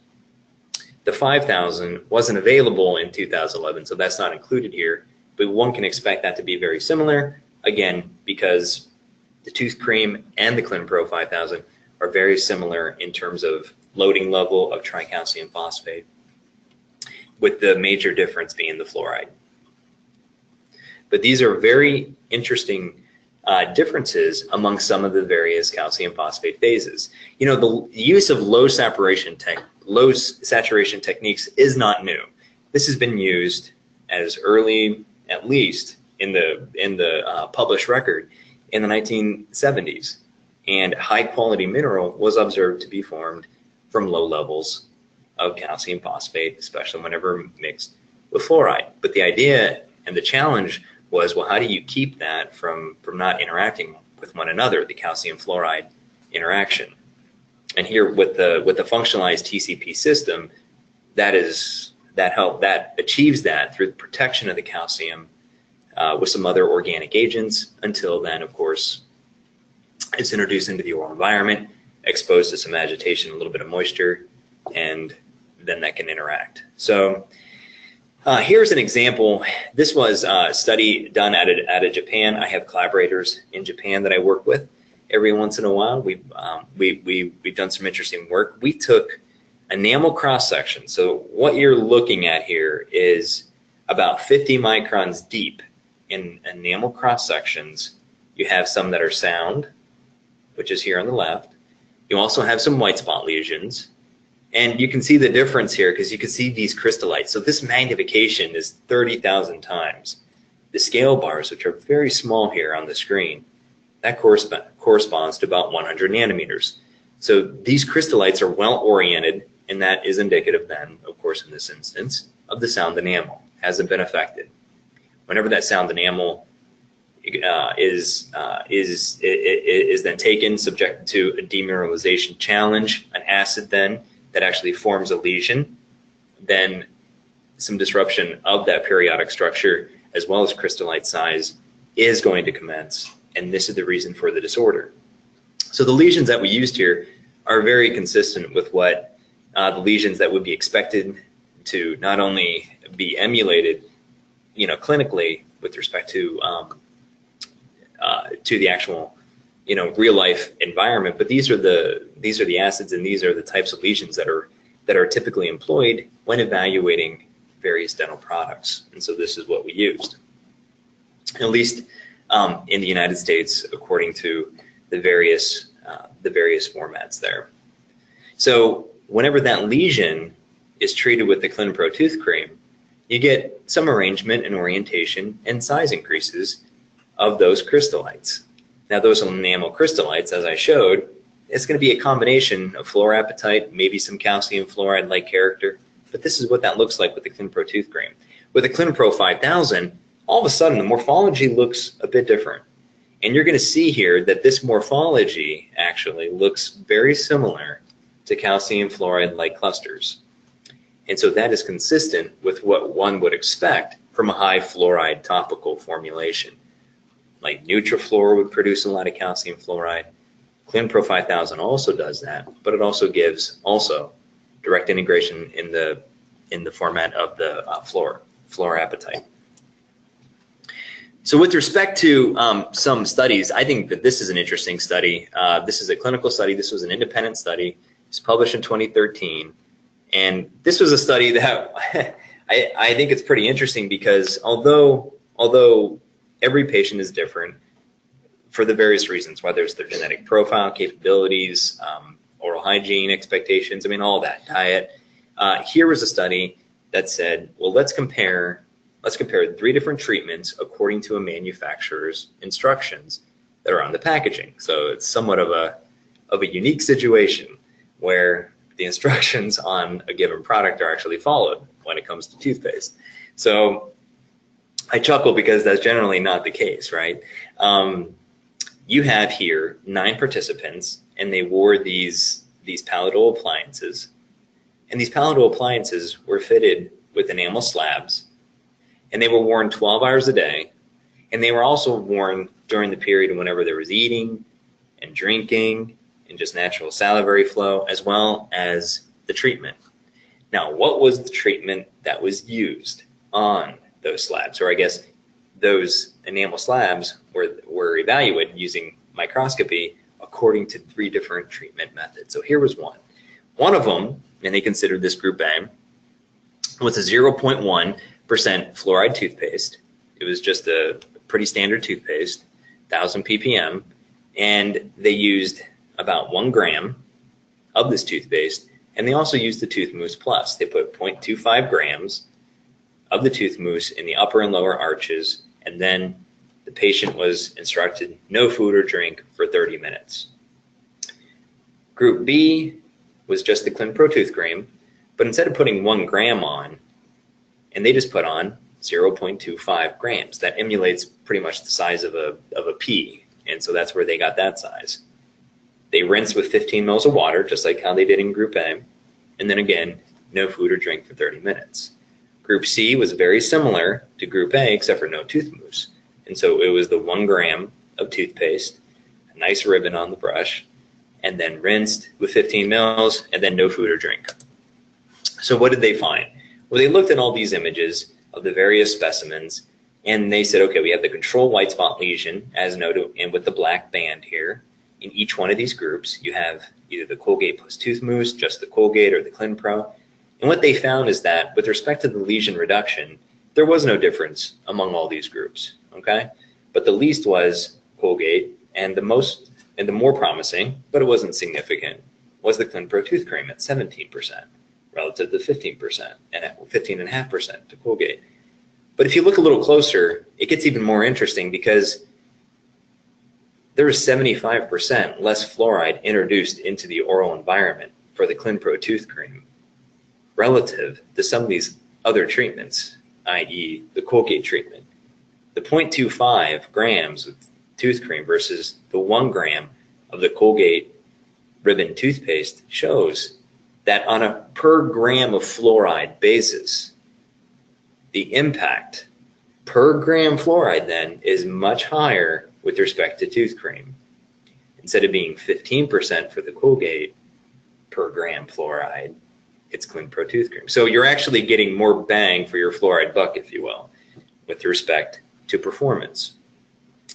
The 5000 wasn't available in 2011, so that's not included here, but one can expect that to be very similar, again, because the tooth cream and the ClinPro 5000 are very similar in terms of loading level of tricalcium phosphate, with the major difference being the fluoride. But these are very interesting differences among some of the various calcium phosphate phases. You know, the use of low saturation techniques is not new. This has been used as early, at least in the published record, in the 1970s. And high quality mineral was observed to be formed from low levels of calcium phosphate, especially whenever mixed with fluoride. But the idea and the challenge was, well, how do you keep that from not interacting with one another, the calcium fluoride interaction? And here with the functionalized TCP system, that achieves that through the protection of the calcium with some other organic agents, until then, of course, it's introduced into the oral environment, exposed to some agitation, a little bit of moisture, and then that can interact. So here's an example. This was a study done out of Japan. I have collaborators in Japan that I work with every once in a while. We've done some interesting work. We took enamel cross section. So what you're looking at here is about 50 microns deep in enamel cross sections. You have some that are sound, which is here on the left. You also have some white spot lesions. And you can see the difference here because you can see these crystallites. So this magnification is 30,000 times. The scale bars, which are very small here on the screen, that corresponds to about 100 nanometers. So these crystallites are well oriented, and that is indicative then, of course, in this instance, of the sound enamel. Hasn't been affected. Whenever that sound enamel is then taken, subjected to a demineralization challenge, an acid then that actually forms a lesion, then some disruption of that periodic structure as well as crystallite size is going to commence, and this is the reason for the disorder. So the lesions that we used here are very consistent with what the lesions that would be expected to not only be emulated, you know, clinically with respect to the actual, you know, real life environment, but these are the acids and these are the types of lesions that are typically employed when evaluating various dental products. And so this is what we used, at least in the United States, according to the various the various formats there. So whenever that lesion is treated with the ClinPro tooth cream, you get some arrangement and orientation and size increases of those crystallites. Now those enamel crystallites, as I showed, it's going to be a combination of fluorapatite, maybe some calcium fluoride-like character, but this is what that looks like with the ClinPro tooth cream. With the ClinPro 5000, all of a sudden the morphology looks a bit different. And you're going to see here that this morphology actually looks very similar to calcium fluoride-like clusters. And so that is consistent with what one would expect from a high fluoride topical formulation. Like Nutrafluor would produce a lot of calcium fluoride. ClinPro 5000 also does that, but it also gives direct integration in the format of the fluorapatite. So with respect to some studies, I think that this is an interesting study. This is a clinical study. This was an independent study. It was published in 2013. And this was a study that I think it's pretty interesting because although every patient is different for the various reasons, whether it's their genetic profile, capabilities, oral hygiene, expectations, I mean, all that, diet. Here was a study that said, well, let's compare 3 different treatments according to a manufacturer's instructions that are on the packaging. So it's somewhat of a unique situation where the instructions on a given product are actually followed when it comes to toothpaste. So I chuckle because that's generally not the case, right? You have here 9 participants, and they wore these palatal appliances. And these palatal appliances were fitted with enamel slabs, and they were worn 12 hours a day, and they were also worn during the period whenever there was eating and drinking and just natural salivary flow, as well as the treatment. Now, what was the treatment that was used on those slabs? Or I guess those enamel slabs were evaluated using microscopy according to 3 different treatment methods. So here was one. One of them, and they considered this group A, was a 0.1% fluoride toothpaste. It was just a pretty standard toothpaste, 1000 ppm, and they used about 1 gram of this toothpaste, and they also used the tooth mousse plus. They put 0.25 grams of the tooth mousse in the upper and lower arches, and then the patient was instructed no food or drink for 30 minutes. Group B was just the ClinPro tooth cream, but instead of putting 1 gram on, and they just put on 0.25 grams. That emulates pretty much the size of a pea, and so that's where they got that size. They rinsed with 15 mils of water, just like how they did in Group A, and then again, no food or drink for 30 minutes. Group C was very similar to Group A, except for no tooth mousse. And so it was the 1 gram of toothpaste, a nice ribbon on the brush, and then rinsed with 15 mils, and then no food or drink. So what did they find? Well, they looked at all these images of the various specimens, and they said, okay, we have the control white spot lesion, as noted, and with the black band here. In each one of these groups, you have either the Colgate plus tooth mousse, just the Colgate, or the ClinPro. And what they found is that with respect to the lesion reduction, there was no difference among all these groups, okay? But the least was Colgate, and the more promising, but it wasn't significant, was the ClinPro tooth cream at 17% relative to 15% and at 15.5% to Colgate. But if you look a little closer, it gets even more interesting because there is 75% less fluoride introduced into the oral environment for the ClinPro tooth cream relative to some of these other treatments, i.e. the Colgate treatment. The 0.25 grams of tooth cream versus the 1 gram of the Colgate ribbon toothpaste shows that on a per gram of fluoride basis, the impact per gram fluoride then is much higher with respect to tooth cream. Instead of being 15% for the Colgate per gram fluoride, it's ClinPro tooth cream. So you're actually getting more bang for your fluoride buck, if you will, with respect to performance.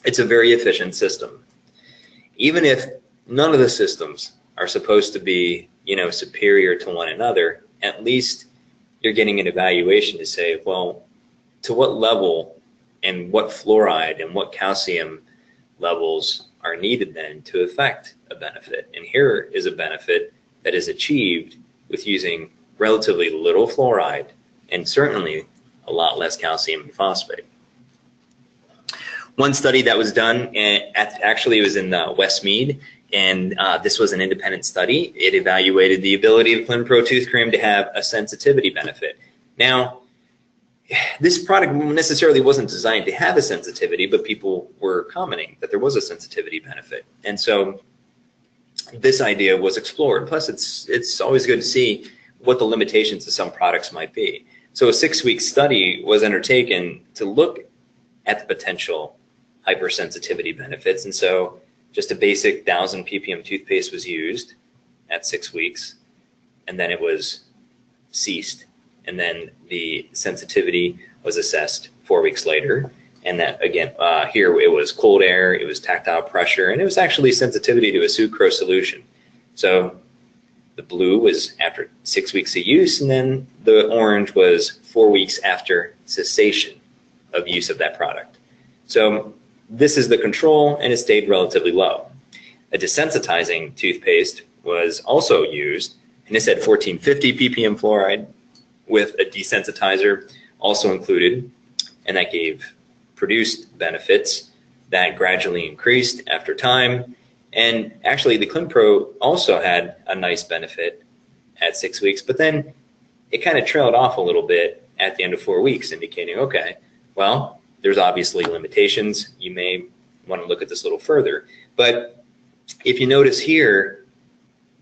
It's a very efficient system. Even if none of the systems are supposed to be, superior to one another, at least you're getting an evaluation to say, well, to what level and what fluoride and what calcium levels are needed then to affect a benefit. And here is a benefit that is achieved with using relatively little fluoride and certainly a lot less calcium and phosphate. One study that was done, actually it was in Westmead, and this was an independent study. It evaluated the ability of ClinPro tooth cream to have a sensitivity benefit. Now, this product necessarily wasn't designed to have a sensitivity, but people were commenting that there was a sensitivity benefit. And so this idea was explored. Plus, it's always good to see what the limitations of some products might be. So a 6-week study was undertaken to look at the potential hypersensitivity benefits. And so just a basic 1,000 ppm toothpaste was used at 6 weeks, and then it was ceased. And then the sensitivity was assessed 4 weeks later. And that, again, here it was cold air, it was tactile pressure, and it was actually sensitivity to a sucrose solution. So the blue was after 6 weeks of use, and then the orange was 4 weeks after cessation of use of that product. So this is the control, and it stayed relatively low. A desensitizing toothpaste was also used, and this had 1450 ppm fluoride with a desensitizer also included, and that produced benefits that gradually increased after time. And actually the ClinPro also had a nice benefit at 6 weeks, but then it kind of trailed off a little bit at the end of 4 weeks, indicating, okay, well, there's obviously limitations. You may want to look at this a little further. But if you notice here,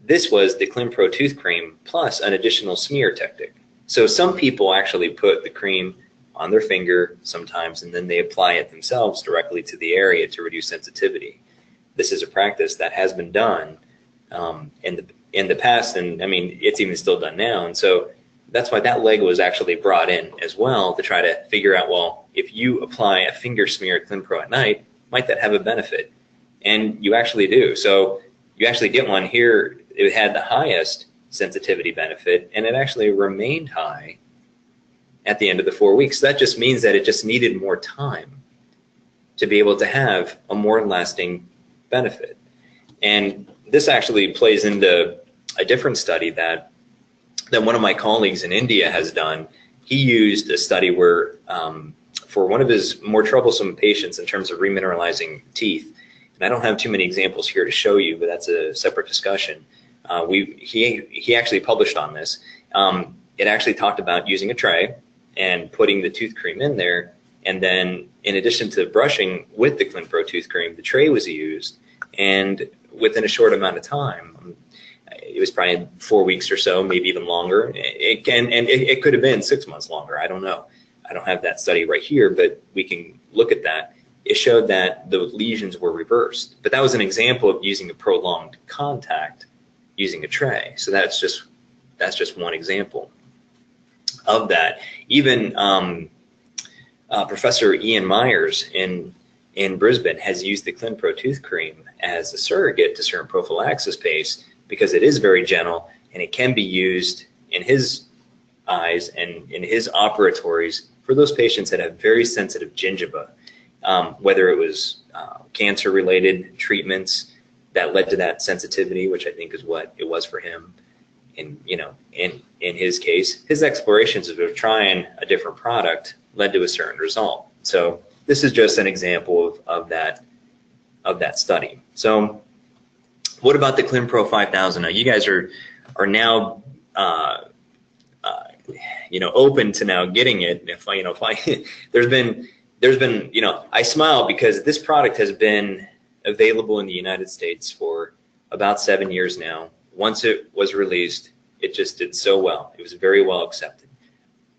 this was the ClinPro tooth cream plus an additional smear technique. So some people actually put the cream on their finger sometimes, and then they apply it themselves directly to the area to reduce sensitivity. This is a practice that has been done in the past, and I mean, it's even still done now. And so that's why that leg was actually brought in as well, to try to figure out, well, if you apply a finger smear at ClinPro at night, might that have a benefit? And you actually do. So you actually get one here. It had the highest sensitivity benefit, and it actually remained high at the end of the 4 weeks. That just means that it just needed more time to be able to have a more lasting benefit. And this actually plays into a different study that one of my colleagues in India has done. He used a study where for one of his more troublesome patients in terms of remineralizing teeth, and I don't have too many examples here to show you, but that's a separate discussion. He actually published on this. It actually talked about using a tray and putting the tooth cream in there, and then in addition to brushing with the ClinPro tooth cream, the tray was used, and within a short amount of time, it was probably 4 weeks or so, maybe even longer. It could have been 6 months longer. I don't know. I don't have that study right here, but we can look at that. It showed that the lesions were reversed, but that was an example of using a prolonged contact using a tray. So that's just one example of that. Even Professor Ian Myers in Brisbane has used the ClinPro tooth cream as a surrogate to certain prophylaxis paste, because it is very gentle and it can be used in his eyes and in his operatories for those patients that have very sensitive gingiva, whether it was cancer-related treatments that led to that sensitivity, which I think is what it was for him. And in his case, his explorations of trying a different product led to a certain result. So this is just an example of that study. So what about the ClinPro 5000? Now you guys are now open to now getting it. If there's been I smile because this product has been available in the United States for about 7 years now. Once it was released, it just did so well. It was very well accepted.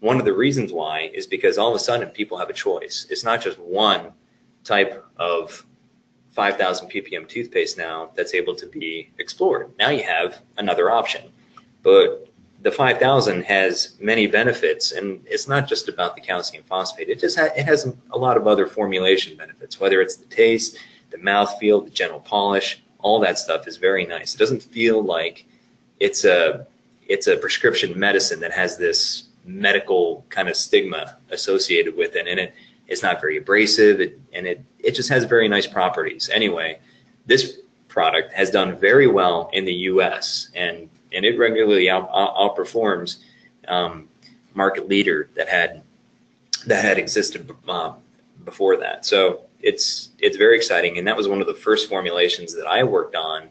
One of the reasons why is because all of a sudden people have a choice. It's not just one type of 5,000 ppm toothpaste now that's able to be explored. Now you have another option. But the 5,000 has many benefits, and it's not just about the calcium phosphate. It has a lot of other formulation benefits, whether it's the taste, the mouthfeel, the gentle polish. All that stuff is very nice. It doesn't feel like it's a prescription medicine that has this medical kind of stigma associated with it, and it's not very abrasive, and it just has very nice properties. Anyway, this product has done very well in the US, and it regularly outperforms market leader that had existed before that. So it's very exciting, and that was one of the first formulations that I worked on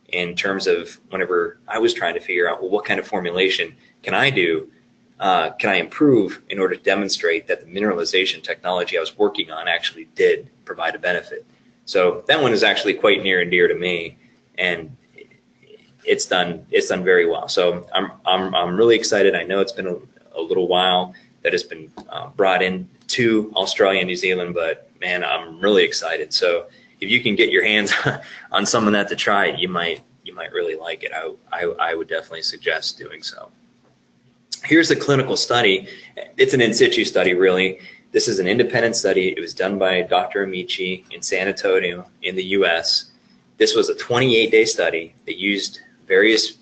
in terms of whenever I was trying to figure out, well, what kind of formulation can I do, can I improve in order to demonstrate that the mineralization technology I was working on actually did provide a benefit. So that one is actually quite near and dear to me, and it's done very well. So I'm really excited. I know it's been a little while that it's been brought in to Australia and New Zealand, but man, I'm really excited. So if you can get your hands on some of that to try it, you might really like it. I would definitely suggest doing so. Here's the clinical study. It's an in situ study, really. This is an independent study. It was done by Dr. Amici in San Antonio in the US. This was a 28-day study that used various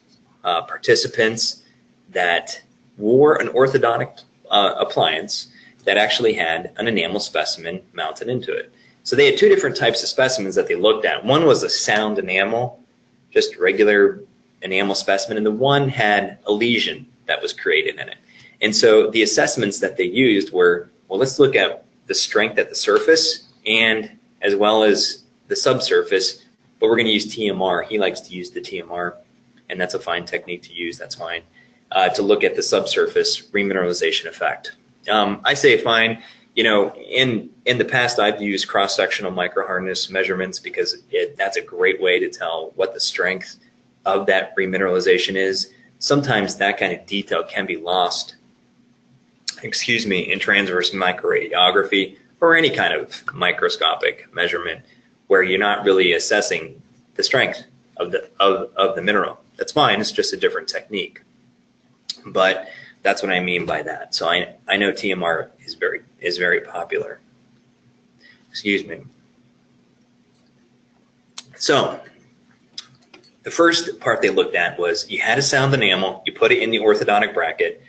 participants that wore an orthodontic appliance that actually had an enamel specimen mounted into it. So they had two different types of specimens that they looked at. One was a sound enamel, just regular enamel specimen, and the one had a lesion that was created in it. And so the assessments that they used were, well, let's look at the strength at the surface and as well as the subsurface, but we're going to use TMR. He likes to use the TMR, and that's a fine technique to use. That's fine. To look at the subsurface remineralization effect. I say fine. You know, in the past, I've used cross-sectional microhardness measurements because that's a great way to tell what the strength of that remineralization is. Sometimes that kind of detail can be lost, in transverse microradiography or any kind of microscopic measurement where you're not really assessing the strength of the mineral. That's fine. It's just a different technique. But that's what I mean by that. So I know TMR is very popular. Excuse me. So the first part they looked at was you had a sound enamel, you put it in the orthodontic bracket.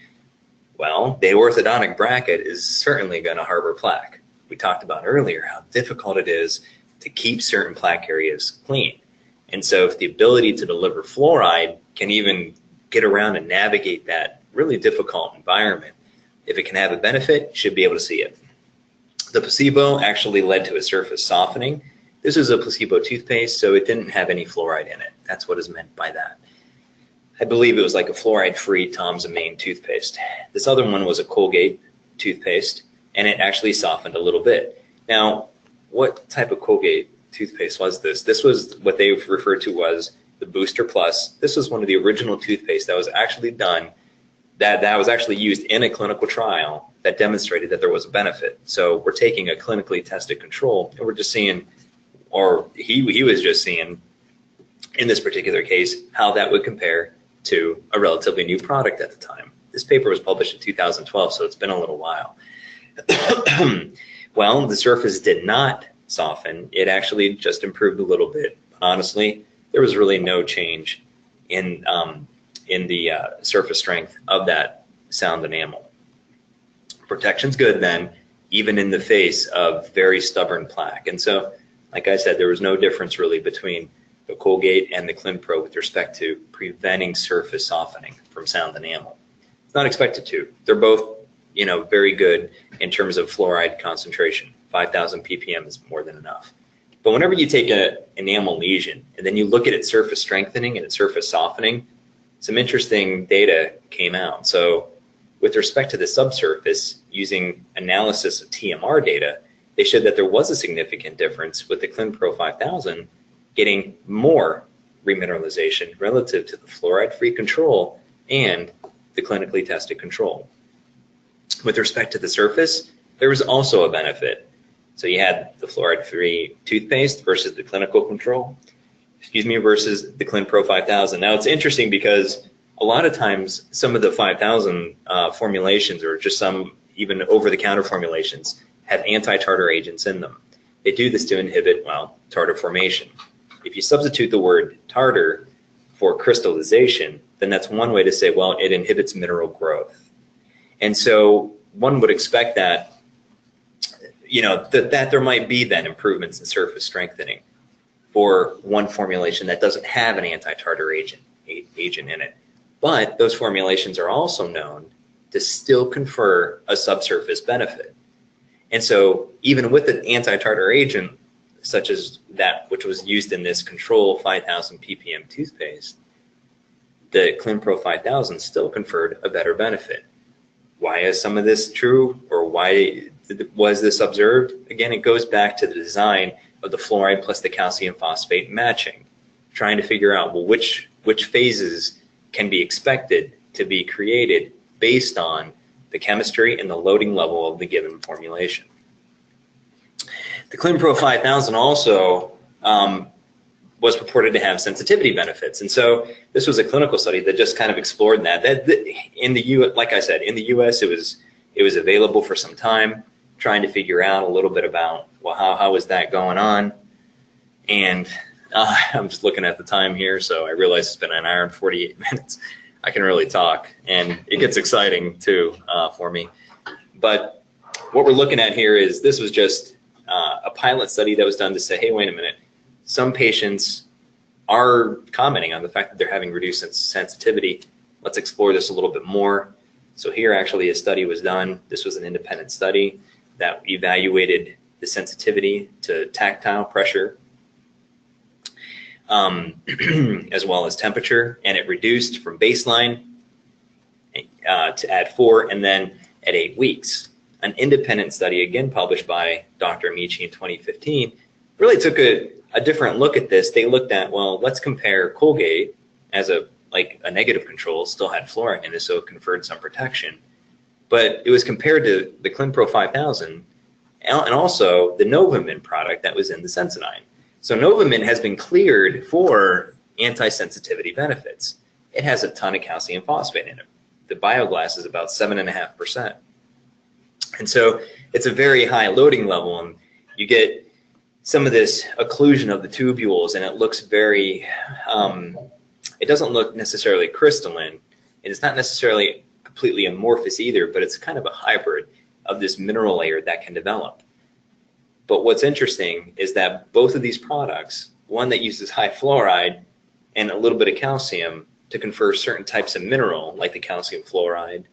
Well, the orthodontic bracket is certainly going to harbor plaque. We talked about earlier how difficult it is to keep certain plaque areas clean. And so if the ability to deliver fluoride can even get around and navigate that really difficult environment, if it can have a benefit, you should be able to see it. The placebo actually led to a surface softening. This is a placebo toothpaste, so it didn't have any fluoride in it. That's what is meant by that. I believe it was like a fluoride-free Tom's of Maine toothpaste. This other one was a Colgate toothpaste, and it actually softened a little bit. Now, what type of Colgate toothpaste was this? This was what they referred to as the Booster Plus. This was one of the original toothpaste that was actually done, that was actually used in a clinical trial that demonstrated that there was a benefit. So we're taking a clinically tested control, and we're just seeing, or he was just seeing, in this particular case, how that would compare to a relatively new product at the time. This paper was published in 2012, so it's been a little while. Well, the surface did not soften. It actually just improved a little bit. Honestly, there was really no change in the surface strength of that sound enamel. Protection's good then, even in the face of very stubborn plaque. And so, like I said, there was no difference really between the Colgate and the ClinPro with respect to preventing surface softening from sound enamel. It's not expected to. They're both, you know, very good in terms of fluoride concentration. 5,000 ppm is more than enough. But whenever you take an enamel lesion and then you look at its surface strengthening and its surface softening, some interesting data came out. So with respect to the subsurface, using analysis of TMR data, they showed that there was a significant difference with the ClinPro 5000 getting more remineralization relative to the fluoride-free control and the clinically tested control. With respect to the surface, there was also a benefit. So you had the fluoride-free toothpaste versus the clinical control, versus the ClinPro 5000. Now it's interesting because a lot of times some of the 5000 formulations, or just some even over-the-counter formulations, have anti-tartar agents in them. They do this to inhibit, well, tartar formation. If you substitute the word tartar for crystallization, then that's one way to say, well, it inhibits mineral growth. And so one would expect that, you know, that there might be then improvements in surface strengthening or one formulation that doesn't have an anti-tartar agent in it. But those formulations are also known to still confer a subsurface benefit. And so even with an anti-tartar agent, such as that which was used in this control 5,000 ppm toothpaste, the ClinPro 5000 still conferred a better benefit. Why is some of this true, or why was this observed? Again, it goes back to the design of the fluoride plus the calcium phosphate matching, trying to figure out, well, which phases can be expected to be created based on the chemistry and the loading level of the given formulation. The ClinPro 5000 also was purported to have sensitivity benefits, and so this was a clinical study that just kind of explored that. In the like I said, in the U.S. it was available for some time, trying to figure out a little bit about, well, how is that going on? And I'm just looking at the time here, so I realize it's been an hour and 48 minutes. I can really talk, and it gets exciting too for me. But what we're looking at here is, this was just a pilot study that was done to say, hey, wait a minute, some patients are commenting on the fact that they're having reduced sensitivity. Let's explore this a little bit more. So here actually a study was done. This was an independent study that evaluated the sensitivity to tactile pressure as well as temperature, and it reduced from baseline to at 4 and then at 8 weeks. An independent study, again published by Dr. Amici in 2015, really took a different look at this. They looked at, well, let's compare Colgate as a negative control, still had fluoride in it, so it conferred some protection. But it was compared to the ClinPro 5000 and also the Novamint product that was in the Sensodyne. So Novamint has been cleared for anti-sensitivity benefits. It has a ton of calcium phosphate in it. The bioglass is about 7.5%. And so it's a very high loading level, and you get some of this occlusion of the tubules, and it looks very, it doesn't look necessarily crystalline, and it's not necessarily completely amorphous either, but it's kind of a hybrid of this mineral layer that can develop. But what's interesting is that both of these products, one that uses high fluoride and a little bit of calcium to confer certain types of mineral, like the calcium fluoride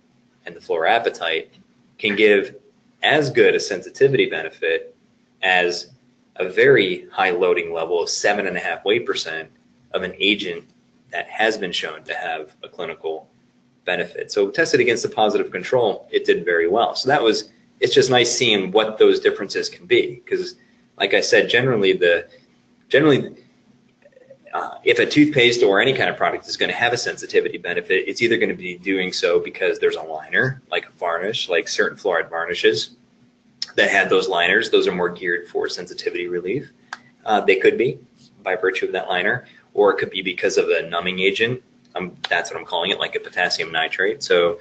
and the fluorapatite, can give as good a sensitivity benefit as a very high loading level of 7.5 weight% of an agent that has been shown to have a clinical benefit. So tested against a positive control, it did very well. So that was, it's just nice seeing what those differences can be, because like I said, generally if a toothpaste or any kind of product is going to have a sensitivity benefit, it's either going to be doing so because there's a liner, like a varnish, like certain fluoride varnishes that had those liners. Those are more geared for sensitivity relief. They could be by virtue of that liner, or it could be because of a numbing agent. That's what I'm calling it, like a potassium nitrate. So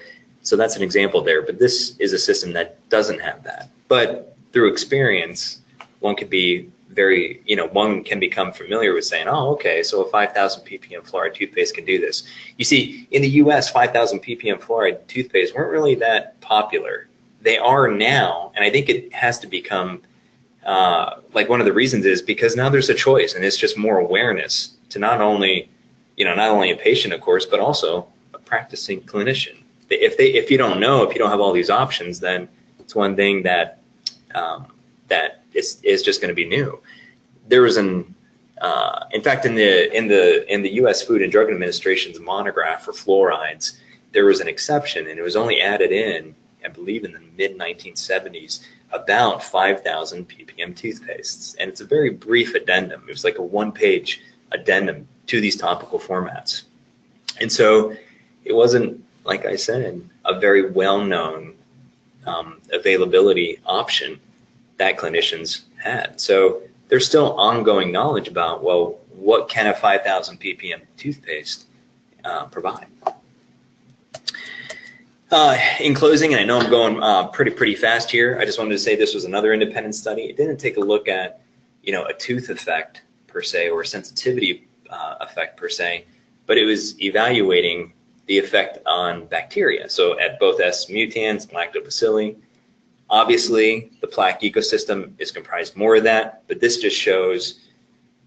that's an example there, but this is a system that doesn't have that. But through experience, one could be very, one can become familiar with saying, oh, okay, so a 5,000 ppm fluoride toothpaste can do this. You see, in the US, 5,000 ppm fluoride toothpaste weren't really that popular. They are now, and I think it has to become, like one of the reasons is because now there's a choice, and it's just more awareness to not only a patient, of course, but also a practicing clinician. If you don't know, if you don't have all these options, then it's one thing that is just going to be new. There was in fact, in the U.S. Food and Drug Administration's monograph for fluorides, there was an exception, and it was only added in, I believe, in the mid-1970s, about 5,000 ppm toothpastes, and it's a very brief addendum. It was like a one-page addendum to these topical formats, and so it wasn't, like I said, a very well-known availability option that clinicians had. So there's still ongoing knowledge about, well, what can a 5,000 ppm toothpaste provide? In closing, and I know I'm going pretty fast here, I just wanted to say this was another independent study. It didn't take a look at, a tooth effect per se, or a sensitivity effect per se, but it was evaluating the effect on bacteria. So at both S. mutans and lactobacilli. Obviously, the plaque ecosystem is comprised more of that, but this just shows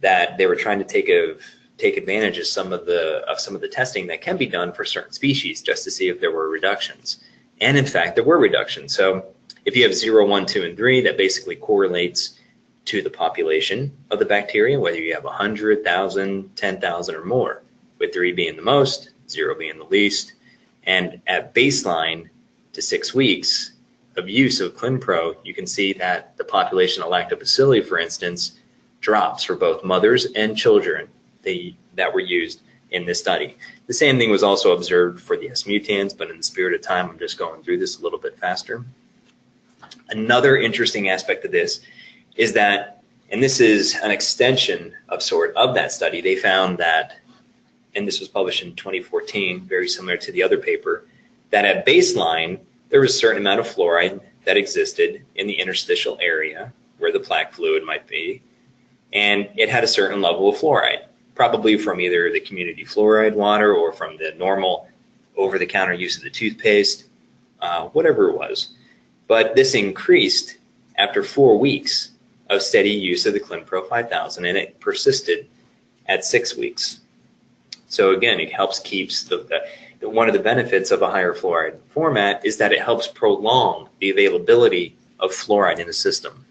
that they were trying to take advantage of some of the testing that can be done for certain species just to see if there were reductions. And in fact, there were reductions. So if you have 0, 1, 2, and 3, that basically correlates to the population of the bacteria, whether you have 100, 1,000, 10,000 or more, with 3 being the most, 0 being the least. And at baseline to 6 weeks of use of ClinPro, you can see that the population of lactobacilli, for instance, drops for both mothers and children that were used in this study. The same thing was also observed for the S mutans, but in the spirit of time, I'm just going through this a little bit faster. Another interesting aspect of this is that, and this is an extension of that study, they found that, and this was published in 2014, very similar to the other paper, that at baseline, there was a certain amount of fluoride that existed in the interstitial area where the plaque fluid might be, and it had a certain level of fluoride, probably from either the community fluoride water or from the normal over-the-counter use of the toothpaste, whatever it was. But this increased after 4 weeks of steady use of the ClinPro 5000, and it persisted at 6 weeks. So again, it helps keeps one of the benefits of a higher fluoride format is that it helps prolong the availability of fluoride in the system.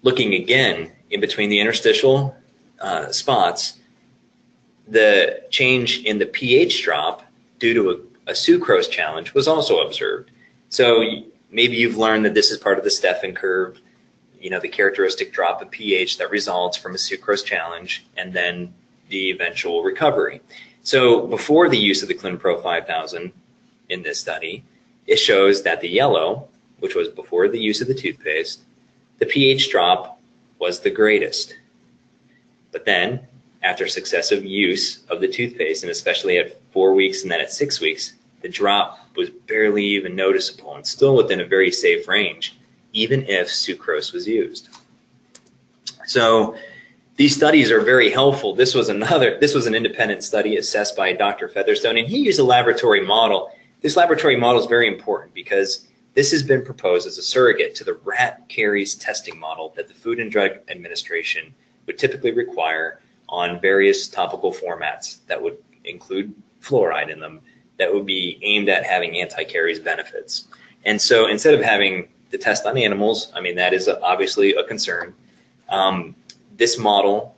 Looking again in between the interstitial spots, the change in the pH drop due to a sucrose challenge was also observed. So maybe you've learned that this is part of the Stefan curve, you know, the characteristic drop of pH that results from a sucrose challenge and then the eventual recovery. So before the use of the ClinPro 5000 in this study, it shows that the yellow, which was before the use of the toothpaste, the pH drop was the greatest. But then, after successive use of the toothpaste, and especially at 4 weeks and then at 6 weeks, the drop was barely even noticeable and still within a very safe range, even if sucrose was used. So these studies are very helpful. This was an independent study assessed by Dr. Featherstone, and he used a laboratory model. This laboratory model is very important because this has been proposed as a surrogate to the rat caries testing model that the Food and Drug Administration would typically require on various topical formats that would include fluoride in them, that would be aimed at having anti-caries benefits. And so instead of having the test on animals, I mean, that is obviously a concern, this model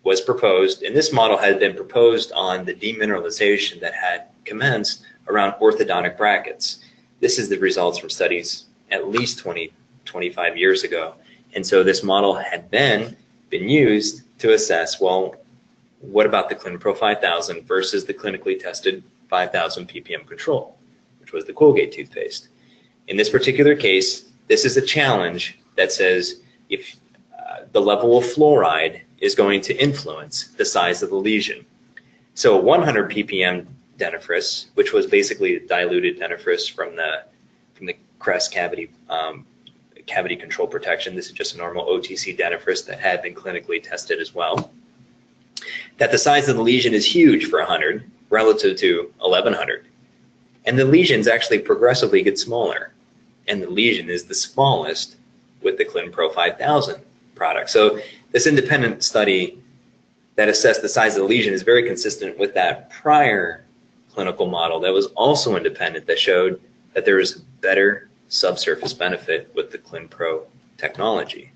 was proposed, and this model had been proposed on the demineralization that had commenced around orthodontic brackets. This is the results from studies at least 20, 25 years ago. And so this model had been used to assess, well, what about the ClinPro 5000 versus the clinically tested 5000 ppm control, which was the Colgate toothpaste. In this particular case, this is a challenge that says if the level of fluoride is going to influence the size of the lesion. So 100 ppm dentifrice, which was basically diluted dentifrice from the crest cavity control protection. This is just a normal OTC dentifrice that had been clinically tested as well. That the size of the lesion is huge for 100 relative to 1100. And the lesions actually progressively get smaller. And the lesion is the smallest with the ClinPro 5000 product. So this independent study that assessed the size of the lesion is very consistent with that prior clinical model that was also independent that showed that there is better subsurface benefit with the ClinPro technology.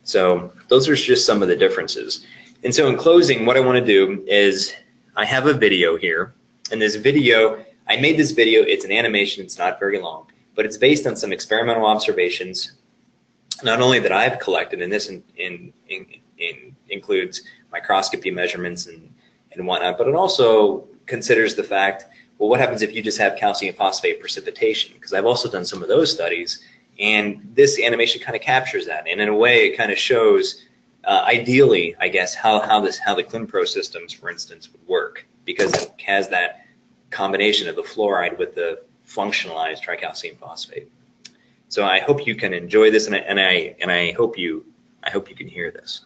So those are just some of the differences. And so in closing, what I want to do is I have a video here, and this video, I made this video, it's an animation, it's not very long, but it's based on some experimental observations, not only that I've collected, and this includes microscopy measurements and whatnot, but it also considers the fact, well, what happens if you just have calcium phosphate precipitation? Because I've also done some of those studies, and this animation kind of captures that, and in a way it kind of shows ideally, I guess, how the ClinPro systems, for instance, would work, because it has that combination of the fluoride with the functionalized tricalcium phosphate. So I hope you can enjoy this, and I hope you can hear this.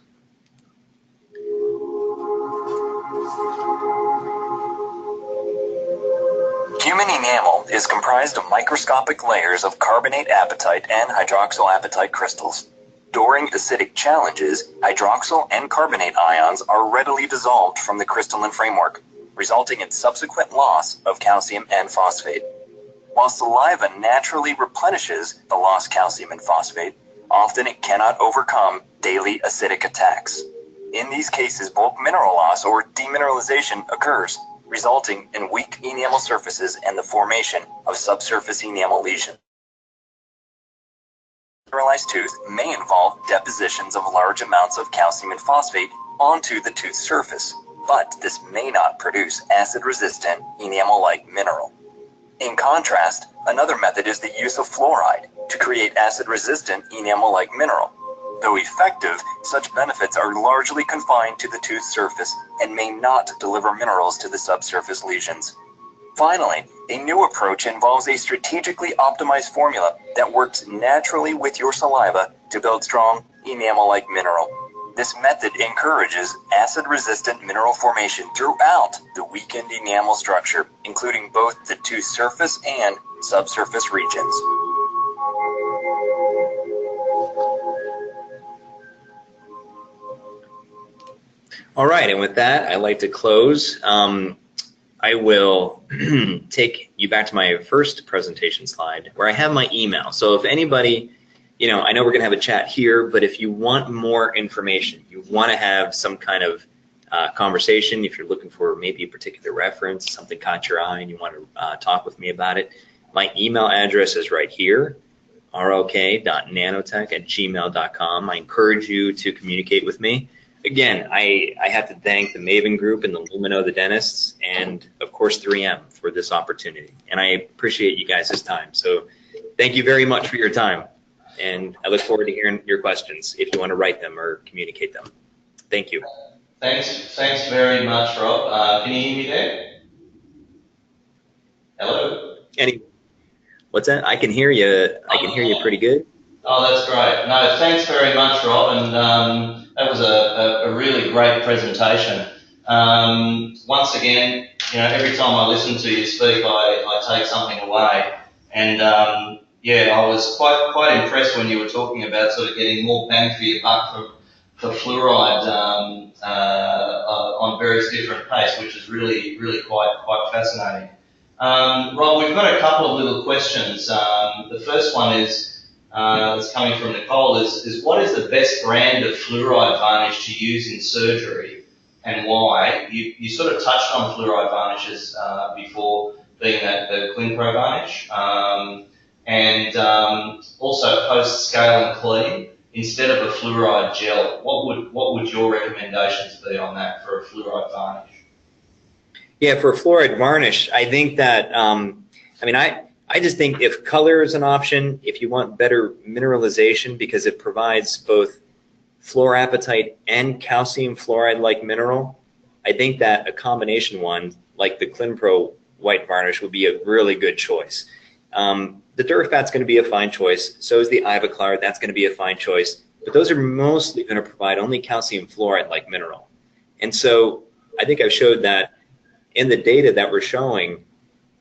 Human enamel is comprised of microscopic layers of carbonate apatite and hydroxyl apatite crystals. During acidic challenges, hydroxyl and carbonate ions are readily dissolved from the crystalline framework, resulting in subsequent loss of calcium and phosphate. While saliva naturally replenishes the lost calcium and phosphate, often it cannot overcome daily acidic attacks. In these cases, bulk mineral loss or demineralization occurs, resulting in weak enamel surfaces and the formation of subsurface enamel lesions. Mineralized tooth may involve depositions of large amounts of calcium and phosphate onto the tooth surface, but this may not produce acid-resistant enamel-like mineral. In contrast, another method is the use of fluoride to create acid-resistant enamel-like mineral. Though effective, such benefits are largely confined to the tooth surface and may not deliver minerals to the subsurface lesions. Finally, a new approach involves a strategically optimized formula that works naturally with your saliva to build strong enamel-like mineral. This method encourages acid-resistant mineral formation throughout the weakened enamel structure, including both the tooth surface and subsurface regions. All right, and with that, I'd like to close. I will take you back to my first presentation slide where I have my email. So if anybody, I know we're going to have a chat here, but if you want more information, you want to have some kind of conversation, if you're looking for maybe a particular reference, something caught your eye and you want to talk with me about it, my email address is right here, rok.nanotech@gmail.com. I encourage you to communicate with me. Again, I have to thank the Maven Group and the Lumino, the dentists, and of course 3M for this opportunity. And I appreciate you guys' time. So thank you very much for your time. And I look forward to hearing your questions if you want to write them or communicate them. Thank you. Thanks very much, Rob. Can you hear me there? Hello? What's that? I can hear you. I can hear you pretty good. Oh, that's great. No, thanks very much, Rob, and that was a really great presentation. Once again, every time I listen to you speak, I take something away, and yeah, I was quite impressed when you were talking about sort of getting more bang for your buck for fluoride on various different pastes, which is really quite fascinating. Rob, we've got a couple of little questions. The first one is. That's coming from Nicole is what is the best brand of fluoride varnish to use in surgery and why? You sort of touched on fluoride varnishes before, being the Clinpro varnish, and also post scale and clean instead of a fluoride gel. What would your recommendations be on that for a fluoride varnish? Yeah, for a fluoride varnish, I think that I just think if color is an option, if you want better mineralization because it provides both fluorapatite and calcium fluoride-like mineral, I think that a combination one like the Clinpro white varnish would be a really good choice. The Durafat's going to be a fine choice. So is the Ivoclar. That's going to be a fine choice. But those are mostly going to provide only calcium fluoride-like mineral. And so I think I've showed that in the data that we're showing,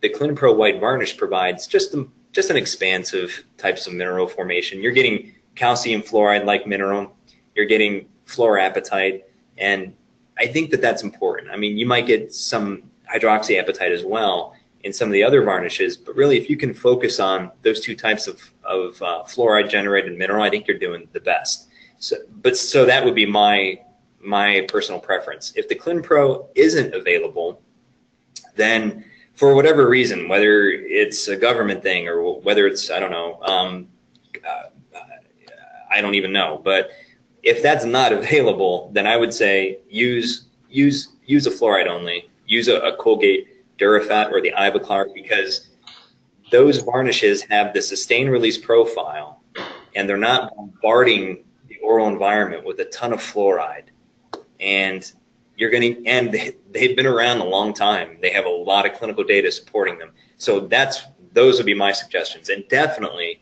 the Clinpro white varnish provides just an expansive types of mineral formation. You're getting calcium fluoride-like mineral. You're getting fluorapatite, and I think that that's important. I mean, you might get some hydroxyapatite as well in some of the other varnishes, but really, if you can focus on those two types of fluoride-generated mineral, I think you're doing the best. So that would be my personal preference. If the Clinpro isn't available, then for whatever reason, whether it's a government thing or whether it's, I don't know, I don't even know. But if that's not available, then I would say use a fluoride only. Use a Colgate Durafat or the Ivoclar, because those varnishes have the sustained release profile and they're not bombarding the oral environment with a ton of fluoride. And they've been around a long time. They have a lot of clinical data supporting them. So those would be my suggestions, and definitely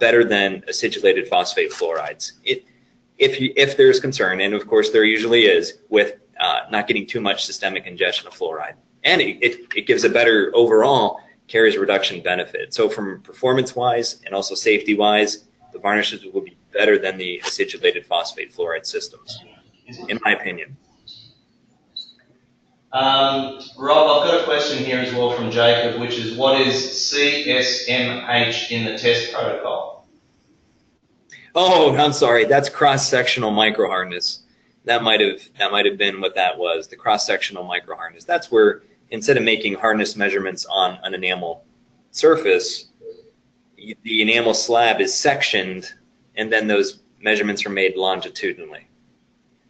better than acidulated phosphate fluorides. If there's concern, and of course there usually is, with not getting too much systemic ingestion of fluoride, and it gives a better overall caries reduction benefit. So from performance-wise and also safety-wise, the varnishes will be better than the acidulated phosphate fluoride systems, in my opinion. Rob, I've got a question here as well from Jacob, which is what is CSMH in the test protocol? Oh, I'm sorry. That's cross-sectional microhardness. That might have been what that was. The cross-sectional microhardness. That's where instead of making hardness measurements on an enamel surface, the enamel slab is sectioned, and then those measurements are made longitudinally.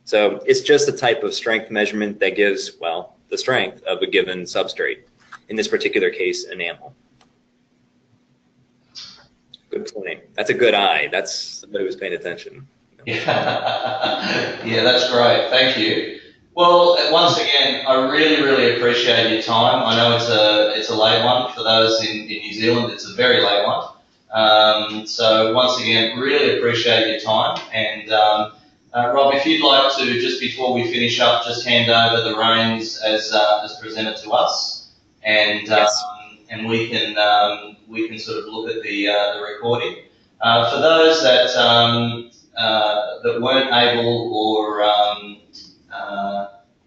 So it's just a type of strength measurement that gives, well, the strength of a given substrate. In this particular case, enamel. Good point. That's a good eye. That's somebody who's paying attention. Yeah, yeah, that's great. Thank you. Well, once again, I really, really appreciate your time. I know it's a late one for those in New Zealand. It's a very late one. So once again, really appreciate your time. And Rob, if you'd like to, just before we finish up, just hand over the reins as presented to us, and Yes. And we can sort of look at the recording. For those that that weren't able or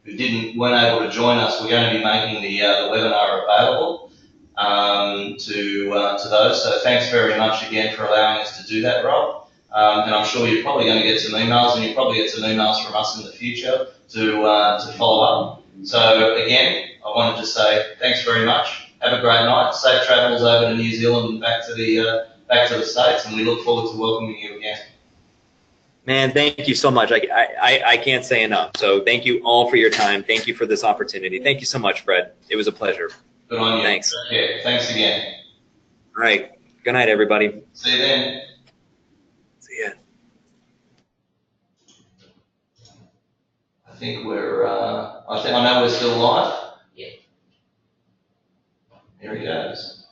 who weren't able to join us, we're going to be making the webinar available to those. So thanks very much again for allowing us to do that, Rob. And I'm sure you're probably going to get some emails, and you'll probably get some emails from us in the future to follow up. So again, I wanted to say thanks very much. Have a great night. Safe travels over to New Zealand and back to the States, and we look forward to welcoming you again. Man, thank you so much. I can't say enough. So thank you all for your time. Thank you for this opportunity. Thank you so much, Fred. It was a pleasure. Good on you. Thanks. Okay. Thanks again. All right. Good night, everybody. See you then. See ya. I know we're still live. Yeah. Here he goes.